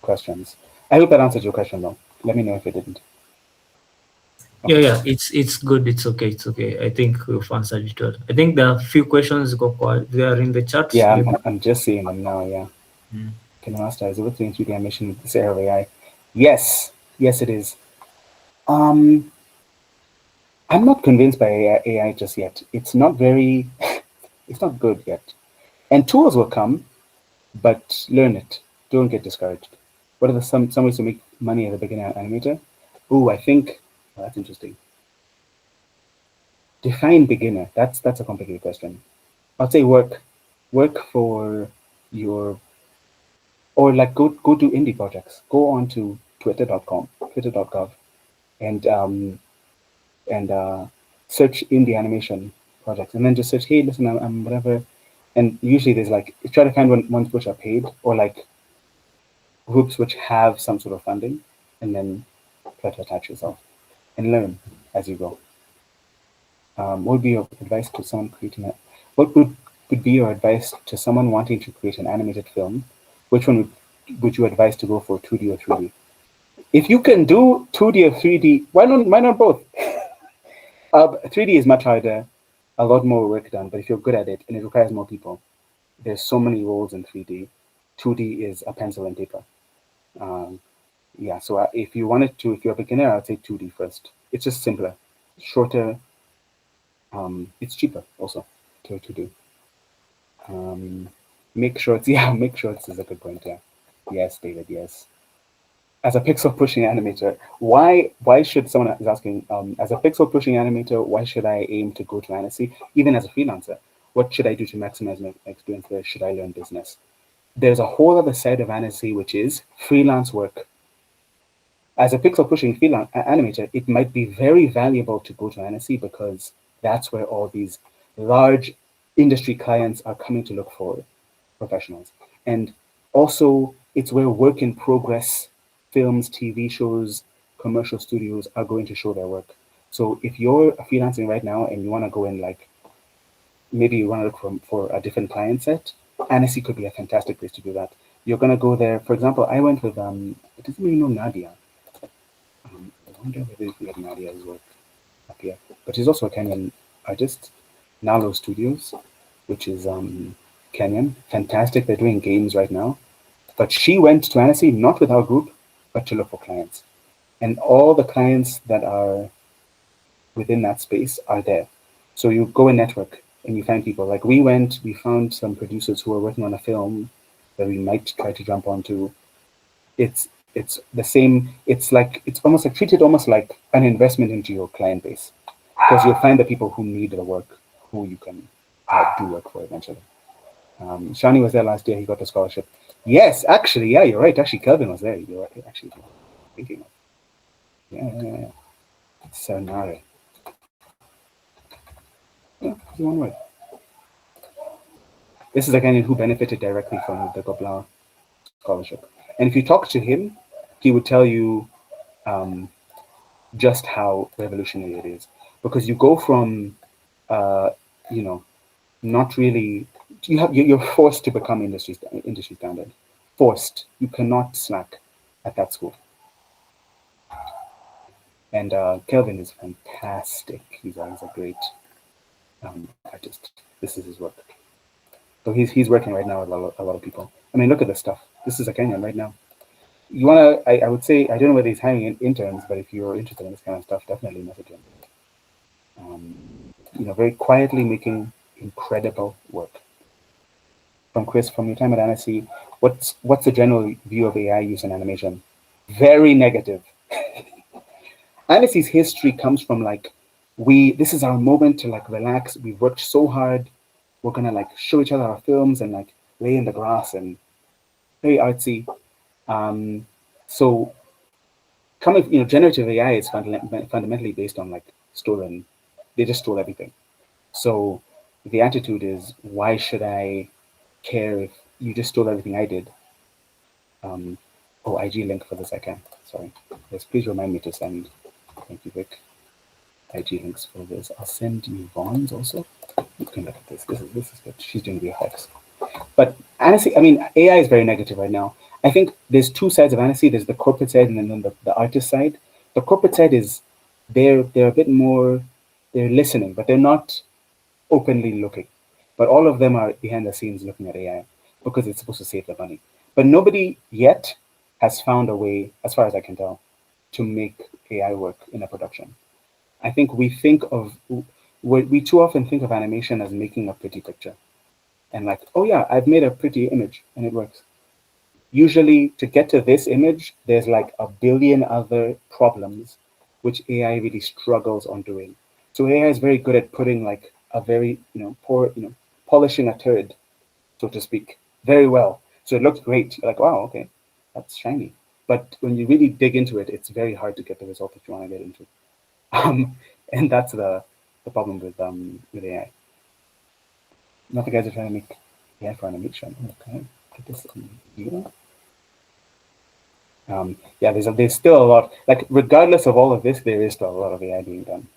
S2: questions? I hope that answered your question, though. Let me know if it didn't.
S3: Yeah, yeah, it's good. It's okay. It's okay. I think we've answered it well. I think there are a few questions they are in the chat.
S2: Yeah,
S3: Maybe.
S2: I'm just seeing them now. Yeah. Can I ask, is it with the 3D animation with this era of AI? Yes, yes, it is. I'm not convinced by AI just yet. It's not very, it's not good yet. And tools will come, but learn it. Don't get discouraged. What are some ways to make money as a beginner animator? Oh, I think that's interesting. Define beginner. That's a complicated question. I'd say work for your, or like go to indie projects. Go on to twitter.com, twitter.gov, and search indie animation projects, and then just search, hey, listen, I'm whatever, and usually there's like, try to find ones which are paid, or like groups which have some sort of funding, and then try to attach yourself and learn as you go. What would be your advice to someone creating it? What would be your advice to someone wanting to create an animated film? Which one would you advise to go for, 2D or 3D? If you can do 2D or 3D, why not both? 3D is much harder, a lot more work done, but if you're good at it and it requires more people, there's so many roles in 3D. 2D is a pencil and paper. Yeah, so if you're a beginner, I'd say 2D first. It's just simpler, shorter. It's cheaper also to do. Make shorts, yeah, make shorts is a good point. Yeah, yes, David, yes. As a pixel pushing animator, why should someone is asking? As a pixel pushing animator, why should I aim to go to Annecy? Even as a freelancer, what should I do to maximize my experience there? Should I learn business? There's a whole other side of Annecy, which is freelance work. As a pixel pushing freelance animator, it might be very valuable to go to Annecy because that's where all these large industry clients are coming to look for professionals. And also, it's where work in progress films, TV shows, commercial studios are going to show their work. So if you're freelancing right now and you want to go in, like, maybe you want to look for a different client set, Annecy could be a fantastic place to do that. You're going to go there. For example, I went with, doesn't really know Nadia. I wonder whether we have Nadia's work up here. But she's also a Kenyan artist. Nalo Studios, which is Kenyan. Fantastic. They're doing games right now. But she went to Annecy not with our group, but to look for clients. And all the clients that are within that space are there. So you go and network and you find people. Like we found some producers who are working on a film that we might try to jump onto. It's the same. It's almost like treated almost like an investment into your client base, because you'll find the people who need the work, who you can do work for eventually. Shani was there last year. He got the scholarship. Yes, actually, yeah, you're right. Actually, Kelvin was there. You're right. Actually thinking of. Yeah. Serenare. Yeah, it's one word. This is a Kenyan who benefited directly from the Gobla scholarship. And if you talk to him, he would tell you just how revolutionary it is. Because you go from, not really, you're forced to become industry standard. Forced. You cannot slack at that school. And Kelvin is fantastic. He's a great artist. This is his work. So he's working right now with a lot of people. I mean, look at this stuff. This is a Kenyan right now. You wanna? I would say, I don't know whether he's hiring interns, but if you're interested in this kind of stuff, definitely message him. Very quietly making incredible work. From Chris, from your time at Annecy, what's the general view of AI use in animation? Very negative. Annecy's history comes from this is our moment to relax. We've worked so hard. We're gonna show each other our films and lay in the grass and very artsy. So coming, generative AI is fundamentally based on like stolen. They just stole everything. So the attitude is, why should I care if you just stole everything I did? Oh, IG link for this I can. Sorry. Yes, please remind me to send. Thank you, Vic. IG links for this. I'll send you Vaughn's also. You can look at this. This is good. She's doing real hacks. But Annecy, I mean, AI is very negative right now. I think there's two sides of Annecy. There's the corporate side and then the artist side. The corporate side is they're a bit more, they're listening, but they're not openly looking. But all of them are behind the scenes looking at AI because it's supposed to save them money. But nobody yet has found a way, as far as I can tell, to make AI work in a production. I think we too often think of animation as making a pretty picture and like, oh yeah, I've made a pretty image and it works. Usually to get to this image, there's like a billion other problems which AI really struggles on doing. So AI is very good at putting like a very, polishing a turd, so to speak, very well. So it looks great. You're like, wow, okay, that's shiny. But when you really dig into it, it's very hard to get the result that you want to get into. And that's the problem with AI. Not the guys are trying to make AI for animation. Okay, get this here. Yeah, there's still a lot. Like regardless of all of this, there is still a lot of AI being done,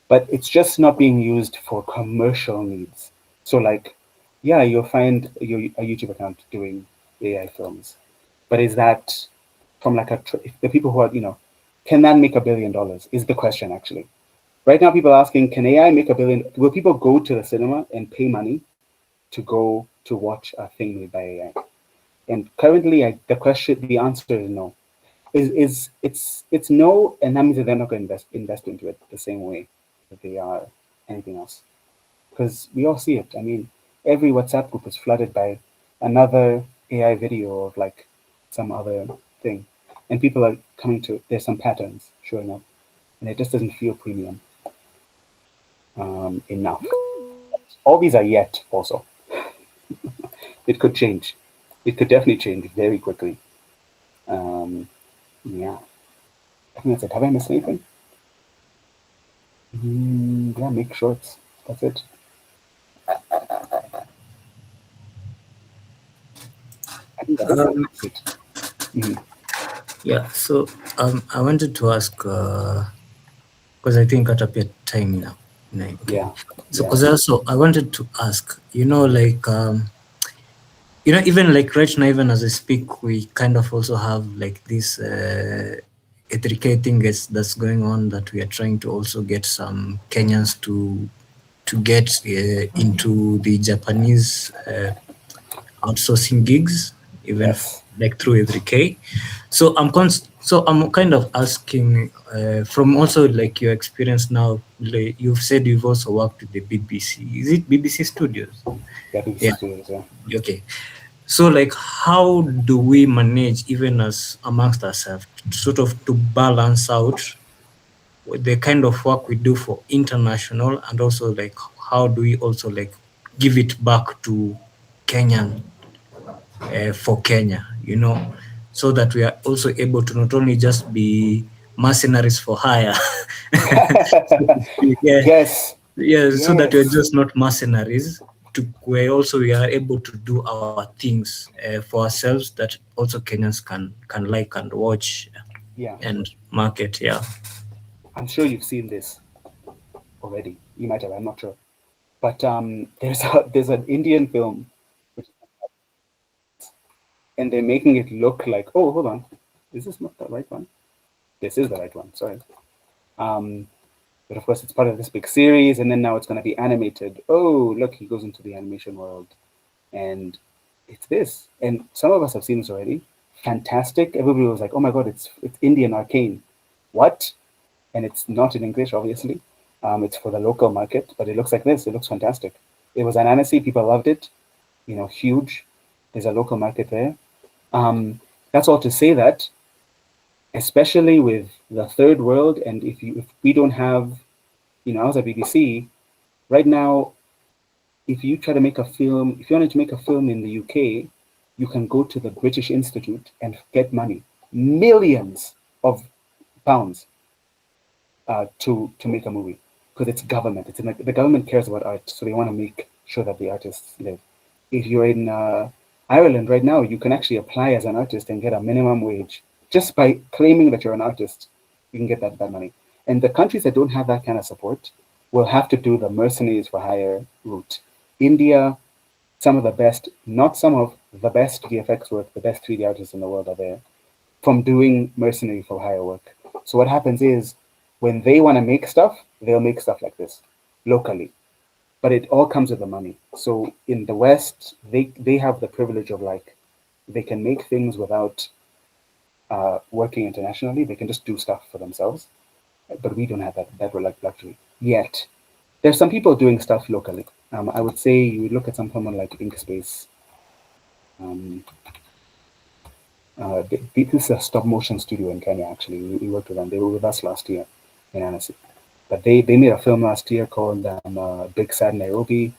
S2: but it's just not being used for commercial needs. So like, yeah, you'll find a YouTube account doing AI films, but is that from like the people who are can that make $1 billion? Is the question actually. Right now, people are asking, can AI make $1 billion? Will people go to the cinema and pay money to go to watch a thing made by AI? And currently, the answer is no. It's no, and that means that they're not going to invest into it the same way that they are anything else. Because we all see it. I mean, every WhatsApp group is flooded by another AI video of like some other thing, and people are coming to. There's some patterns showing up, and it just doesn't feel premium enough. All these are yet also. It could change. It could definitely change very quickly. Yeah. I think that's it. Have I missed anything? Yeah, make shorts. That's it. I think
S3: Um,
S2: that's it. Mhm.
S3: yeah, so I wanted to ask, because I think at a bit time now. No, okay.
S2: Yeah,
S3: So,
S2: yeah,
S3: because also I wanted to ask, like, even like right now, even as I speak, we kind of also have like this thing that's going on, that we are trying to also get some Kenyans to get into the Japanese outsourcing gigs, even
S2: yes.
S3: like through K. So I'm kind of asking from also like your experience now. Like you've said you've also worked with the BBC. Is it BBC Studios?
S2: Yeah, BBC
S3: Yeah.
S2: Studios, yeah.
S3: Okay. So like how do we manage, even as amongst ourselves, sort of to balance out the kind of work we do for international, and also like how do we also like give it back to Kenyan for Kenya, so that we are also able to not only just be mercenaries for hire, so to speak, yeah,
S2: Yes,
S3: yeah, so that we're
S2: yes,
S3: just not mercenaries, to where also we are able to do our things for ourselves, that also Kenyans can like and watch
S2: yeah.
S3: and market. Yeah.
S2: I'm sure you've seen this already. You might have, I'm not sure. But there's an Indian film, which, and they're making it look like, oh, hold on, is this not the right one? This is the right one. Sorry. Um, but of course, it's part of this big series, and then now it's going to be animated. Oh, look, he goes into the animation world, and it's this. And some of us have seen this already. Fantastic. Everybody was like, oh my god, it's Indian Arcane. What? And it's not in English, obviously. It's for the local market, but it looks like this. It looks fantastic. It was an Annecy. People loved it. Huge. There's a local market there. That's all to say that, especially with the third world, and if we don't have, I was at BBC right now. If you try to make a film, if you wanted to make a film in the UK, you can go to the British Institute and get money, millions of pounds, to make a movie, because it's government. It's in the government cares about art, so they want to make sure that the artists live. If you're in Ireland right now, you can actually apply as an artist and get a minimum wage just by claiming that you're an artist. You can get that money. And the countries that don't have that kind of support will have to do the mercenaries for hire route. India, some of the best, not some of the best VFX work, the best 3D artists in the world are there from doing mercenary for hire work. So what happens is when they want to make stuff, they'll make stuff like this locally. But it all comes with the money. So in the West, they have the privilege of like, they can make things without working internationally. They can just do stuff for themselves. But we don't have that luxury yet. There's some people doing stuff locally. I would say you would look at someone like Inkspace. This is a stop motion studio in Kenya, actually. We worked with them. They were with us last year in Annecy. But they made a film last year called Big Sad Nairobi,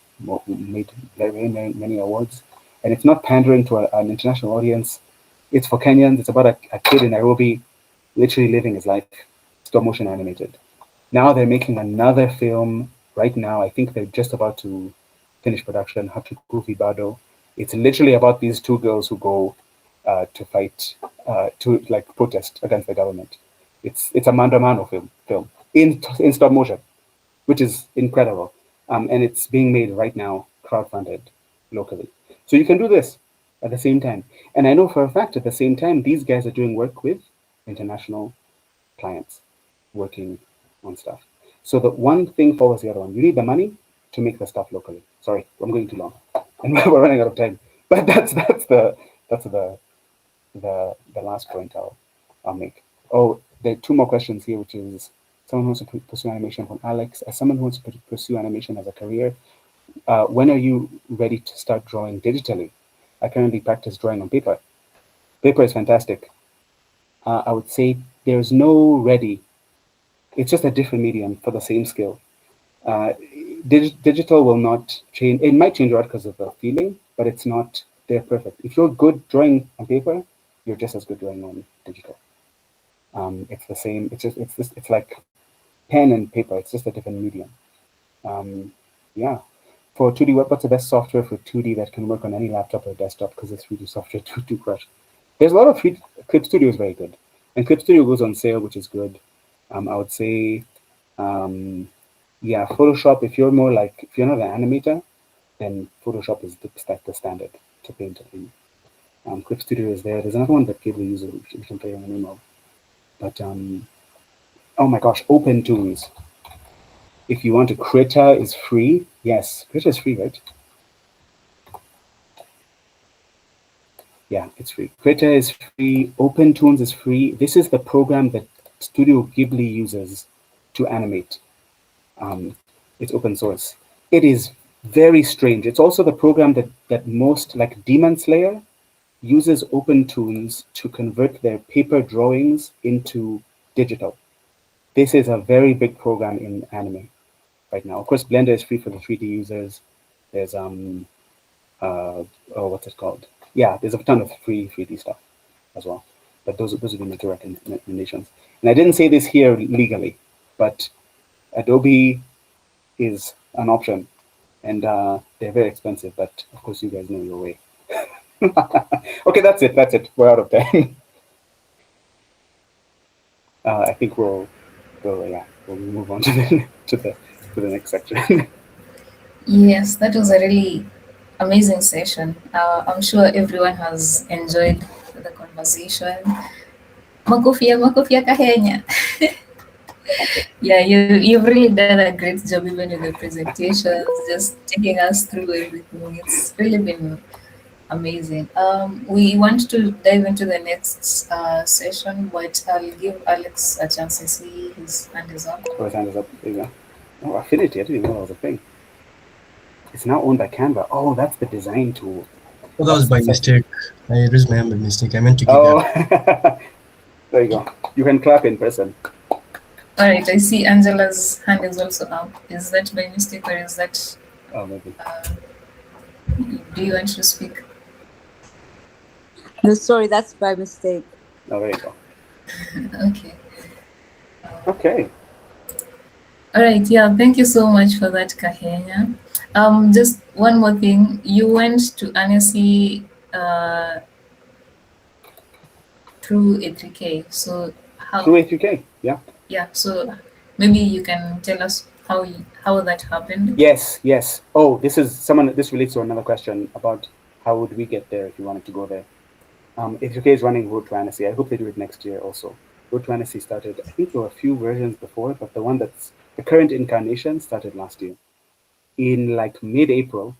S2: made very many awards. And it's not pandering to an international audience. It's for Kenyans. It's about a kid in Nairobi literally living his life, stop motion animated. Now they're making another film right now. I think they're just about to finish production, Hatukufi Bado. It's literally about these two girls who go to fight, to like protest against the government. It's a Mandamano film in stop motion, which is incredible. And it's being made right now, crowdfunded locally. So you can do this at the same time. And I know for a fact at the same time, these guys are doing work with international clients working on stuff. So the one thing follows the other one. You need the money to make the stuff locally. Sorry, I'm going too long, and we're running out of time. But that's the last point I'll make. Oh, there are two more questions here, which is someone who wants to pursue animation from Alex. As someone who wants to pursue animation as a career, when are you ready to start drawing digitally? I currently practice drawing on paper. Paper is fantastic. I would say there's no ready. It's just a different medium for the same skill. Digital will not change. It might change your art because of the feeling, but it's not. They're perfect. If you're good drawing on paper, you're just as good drawing on digital. It's the same. It's like pen and paper. It's just a different medium. Yeah. For 2D, what's the best software for 2D that can work on any laptop or desktop? Because it's 3D software to crush. There's a lot of Clip Studio is very good, and Clip Studio goes on sale, which is good. I would say, yeah, Photoshop. If you're more like, if you're not an animator, then Photoshop is the standard to paint in. Clip Studio is there. There's another one that people use we can play on the name of. But oh my gosh, Open Tunes. If you want to, Krita is free. Yes, Krita is free, right? Yeah, it's free. Krita is free. Open Tunes is free. This is the program that Studio Ghibli uses to animate. It's open source. It is very strange. It's also the program that most, like Demon Slayer, uses Open Tunes to convert their paper drawings into digital. This is a very big program in anime right now. Of course, Blender is free for the 3D users. There's what's it called? Yeah, there's a ton of free 3D stuff as well. But those would be my two recommendations. And I didn't say this here legally, but Adobe is an option, and they're very expensive. But of course, you guys know your way. Okay, that's it. We're out of time. I think we'll move on to the next section.
S1: Yes, that was a really amazing session. I'm sure everyone has enjoyed the conversation. Makofia Kahenya. Yeah, you've really done a great job even with the presentations, just taking us through everything. It's really been amazing. We want to dive into the next session, but I'll give Alex a chance to see his hand is up.
S2: Oh, his hand is up. There you go. Oh, Affinity. I didn't even know that was a thing. It's now owned by Canva. Oh, that's the design tool.
S4: Oh, that was by mistake. I raised my hand by mistake. I meant to give
S2: that. There you go. You can clap in person.
S1: All right, I see Angela's hand is also up. Is that by mistake or is that?
S2: Oh, maybe.
S1: Do you want to speak?
S5: No, sorry, that's by mistake.
S2: Oh, there you go.
S1: Okay.
S2: Okay.
S1: All right. Yeah. Thank you so much for that, Kahenya. Just one more thing. You went to Annecy through A3K. So how?
S2: Through A3K. Yeah.
S1: Yeah. So maybe you can tell us how that happened.
S2: Yes. Yes. Oh, this is someone. This relates to another question about how would we get there if you wanted to go there. A3K is running Road to Annecy. I hope they do it next year also. Road to Annecy started. I think there were a few versions before, but the one that's the current incarnation started last year. In like mid-April,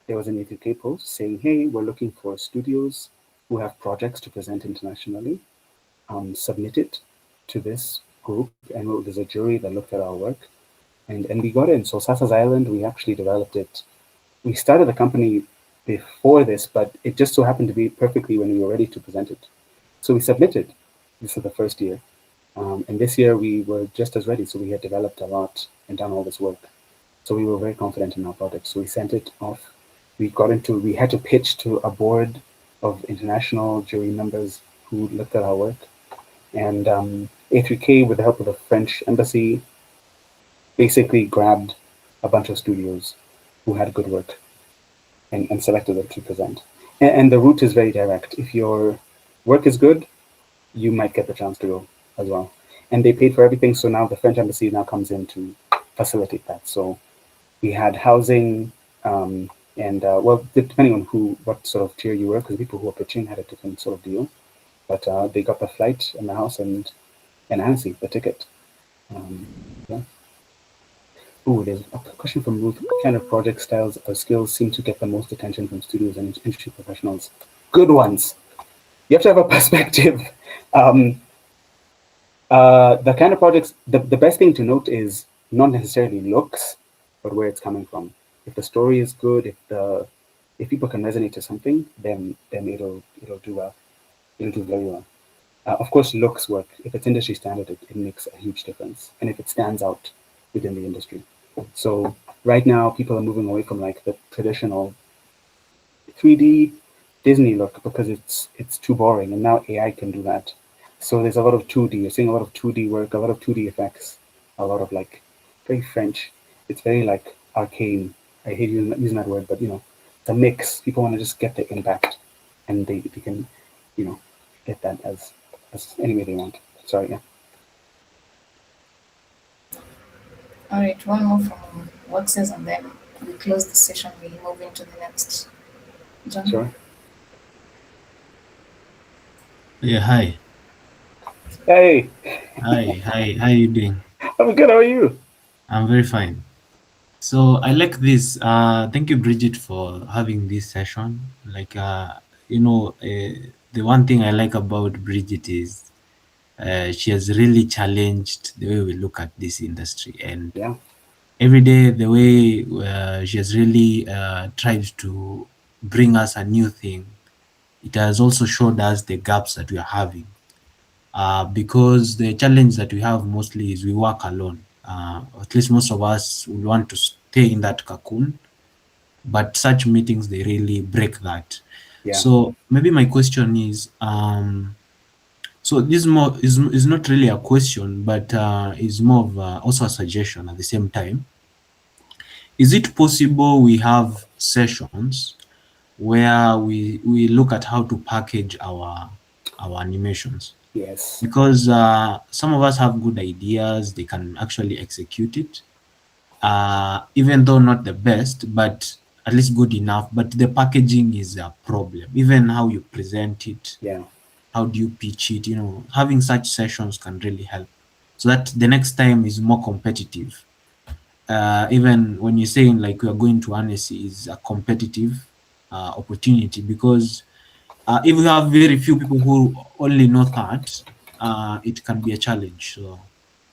S2: there was an A3K post saying, "Hey, we're looking for studios who have projects to present internationally. Submit it to this group, and there's a jury that looked at our work, and we got in. So Sasa's Island, we actually developed it. We started the company before this, but it just so happened to be perfectly when we were ready to present it. So we submitted. This is the first year, and this year we were just as ready. So we had developed a lot and done all this work. So we were very confident in our product. So we sent it off. We had to pitch to a board of international jury members who looked at our work. And A3K, with the help of the French embassy, basically grabbed a bunch of studios who had good work and selected them to present. And the route is very direct. If your work is good, you might get the chance to go as well. And they paid for everything. So now the French embassy now comes in to facilitate that. So we had housing, and well, depending on what sort of tier you were, because people who were pitching had a different sort of deal. But they got the flight and the house and Annecy, the ticket. Yeah. Ooh, there's a question from Ruth. What kind of project styles or skills seem to get the most attention from studios and industry professionals? Good ones. You have to have a perspective. The kind of projects, the best thing to note is not necessarily looks, but where it's coming from. If the story is good, if people can resonate to something, then it'll do well. It'll do very well. Of course, looks work. If it's industry standard, it makes a huge difference, and if it stands out within the industry. So right now, people are moving away from like the traditional 3D Disney look because it's too boring, and now AI can do that. So there's a lot of 2D. You're seeing a lot of 2D work, a lot of 2D effects, a lot of like very French. It's very like arcane. I hate using that word, but it's a mix. People want to just get the impact, and they can, get that as any way they want. Sorry, yeah.
S1: All right. One more from what says, and then we close the session. We move into the next. John.
S2: Sure.
S4: Yeah, hi.
S2: Hey,
S4: Hi. How you doing?
S2: I'm good. How are you?
S4: I'm very fine. So I like this. Thank you, Bridget, for having this session. Like, the one thing I like about Bridget is she has really challenged the way we look at this industry, and
S2: Yeah.
S4: every day the way she has really tried to bring us a new thing. It has also showed us the gaps that we are having. Because the challenge that we have mostly is we work alone. At least most of us would want to stay in that cocoon, but such meetings, they really break that.
S2: Yeah.
S4: So maybe my question is, so this is not really a question, but is more of also a suggestion at the same time. Is it possible we have sessions where we look at how to package our animations?
S2: Yes.
S4: Because some of us have good ideas, they can actually execute it, even though not the best, but at least good enough. But the packaging is a problem. Even how you present it,
S2: Yeah.
S4: how do you pitch it? Having such sessions can really help, so that the next time is more competitive. Even when you're saying like we are going to Annecy is a competitive opportunity, because if we have very few people who only know that, it can be a challenge. So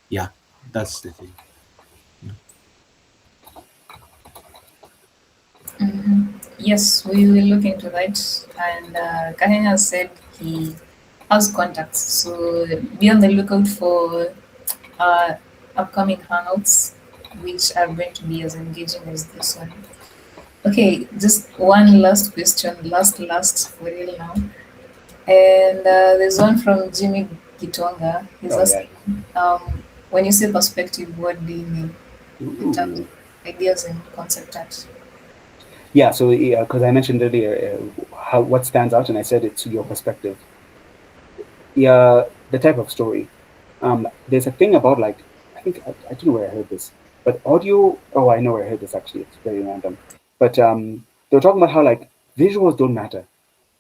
S4: yeah, that's the thing. Yeah.
S1: Yes, we will look into that. And Kahenya said he has contacts, so be on the lookout for uh, upcoming hangouts, which are going to be as engaging as this one. Okay, just one last question, last for real now. And there's one from Jimmy Gitonga. He's
S2: Oh yeah.
S1: asking, when you say perspective, what do you mean in terms
S2: Ooh.
S1: of ideas and concept art?
S2: Yeah. So because I mentioned earlier how what stands out, and I said it's your perspective. Yeah, the type of story. There's a thing about like I don't know where I heard this, but audio. Oh, I know where I heard this actually. It's very random, but they were talking about how like visuals don't matter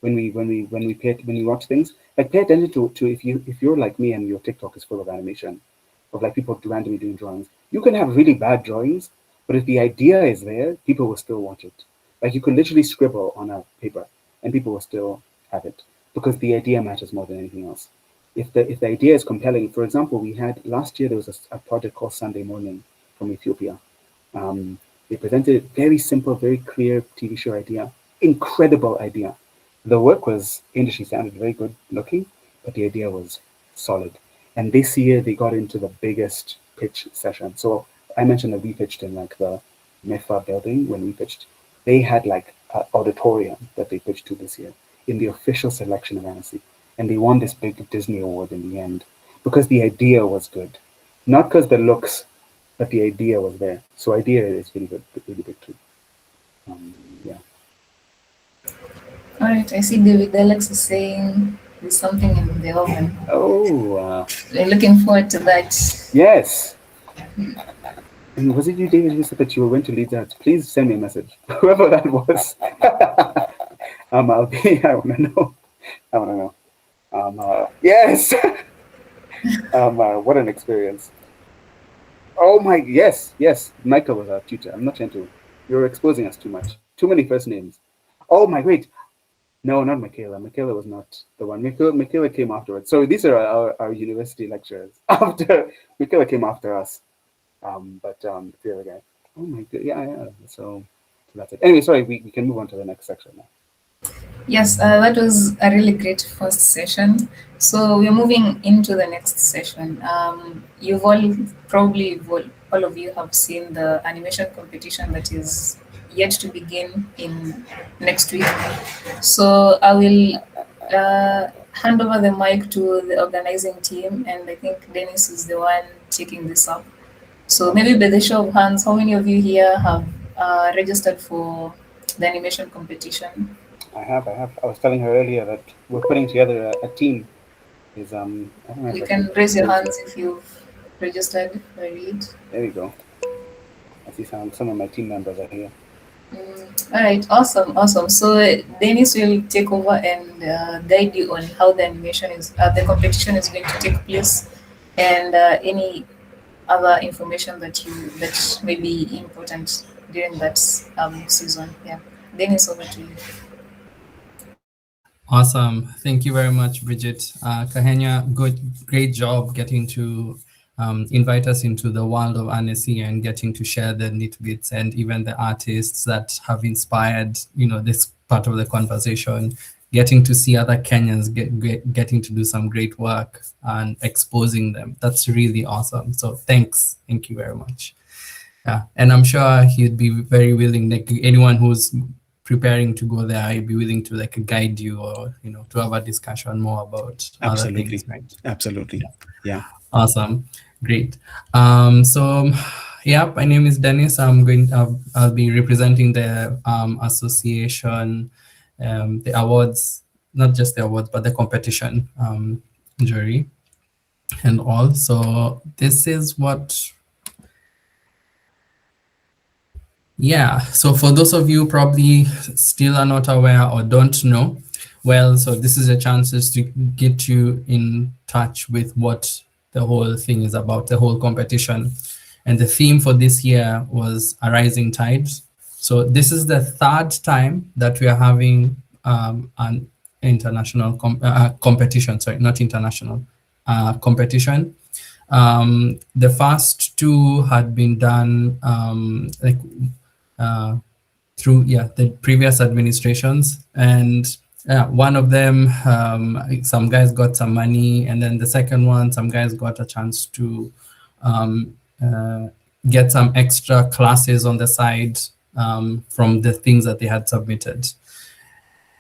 S2: when we watch things. Like pay attention to if you're like me and your TikTok is full of animation, of like people randomly doing drawings. You can have really bad drawings, but if the idea is there, people will still watch it. Like you could literally scribble on a paper, and people will still have it because the idea matters more than anything else. If the idea is compelling, for example, we had last year there was a project called Sunday Morning from Ethiopia. Um, they presented a very simple, very clear TV show idea, incredible idea. The work was industry standard, very good looking, but the idea was solid. And this year they got into the biggest pitch session. So I mentioned that we pitched in like the MEFA building when we pitched. They had like an auditorium that they pitched to this year in the official selection of Annecy. And they won this big Disney award in the end because the idea was good. Not because the looks, but the idea was there. So idea is really good, really big too. Yeah.
S1: All right, I see David Alex is saying there's something in the oven.
S2: Oh,
S1: We're looking forward to that.
S2: yes. And was it you, David, who said that you were going to lead that? Please send me a message, whoever that was. I'll be. I want to know. I want to know. Yes. What an experience. Oh my, yes, yes. Michael was our tutor. I'm not trying to. You're exposing us too much. Too many first names. Oh my, wait. No, not Michaela. Michaela was not the one. Michaela came afterwards. So these are our university lecturers. After Michaela came after us. But the other guy. Oh my god, yeah. So that's it. Anyway, sorry, we can move on to the next section now.
S1: Yes, that was a really great first session. So we're moving into the next session. You've all of you have seen the animation competition that is yet to begin in next week. So I will hand over the mic to the organizing team, and I think Dennis is the one taking this up. So maybe by the show of hands, how many of you here have registered for the animation competition?
S2: I have. I was telling her earlier that we're putting together a team. Is I don't know if
S1: You
S2: I
S1: can raise your hands if you've registered for it.
S2: There we go. I see some of my team members are here.
S1: All right, awesome. So Dennis will take over and guide you on how the competition is going to take place, and any other information that may be important during that season. Yeah, Dennis, over to you.
S6: Awesome. Thank you very much, Bridget. Kahenya, great job getting to invite us into the world of Annecy and getting to share the nitbits and even the artists that have inspired, this part of the conversation, getting to see other Kenyans getting to do some great work and exposing them. That's really awesome. So thanks. Thank you very much. Yeah, and I'm sure he'd be very willing, like anyone who's preparing to go there, I'd be willing to guide you or to have a discussion more about other things, right?
S2: Absolutely. Yeah.
S6: Awesome, great. So yeah, my name is Dennis. I'll be representing the association, the awards, not just the awards but the competition jury and all. So this is what. Yeah, so for those of you probably still are not aware or don't know, well, so this is a chance to get you in touch with what the whole thing is about, the whole competition. And the theme for this year was A Rising Tide. So this is the third time that we are having an international competition, sorry, not international, competition. The first two had been done through the previous administrations, and one of them some guys got some money, and then the second one some guys got a chance to get some extra classes on the side from the things that they had submitted.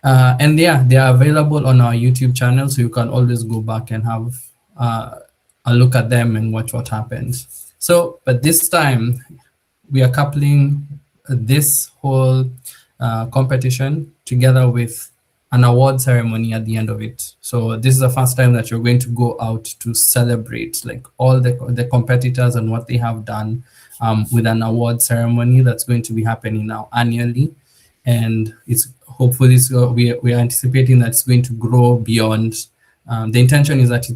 S6: And yeah, they are available on our YouTube channel, so you can always go back and have a look at them and watch what happens. So, but this time we are coupling this whole competition together with an award ceremony at the end of it. So this is the first time that you're going to go out to celebrate like all the competitors and what they have done with an award ceremony that's going to be happening now annually. And it's hopefully we are anticipating that it's going to grow beyond. The intention is that it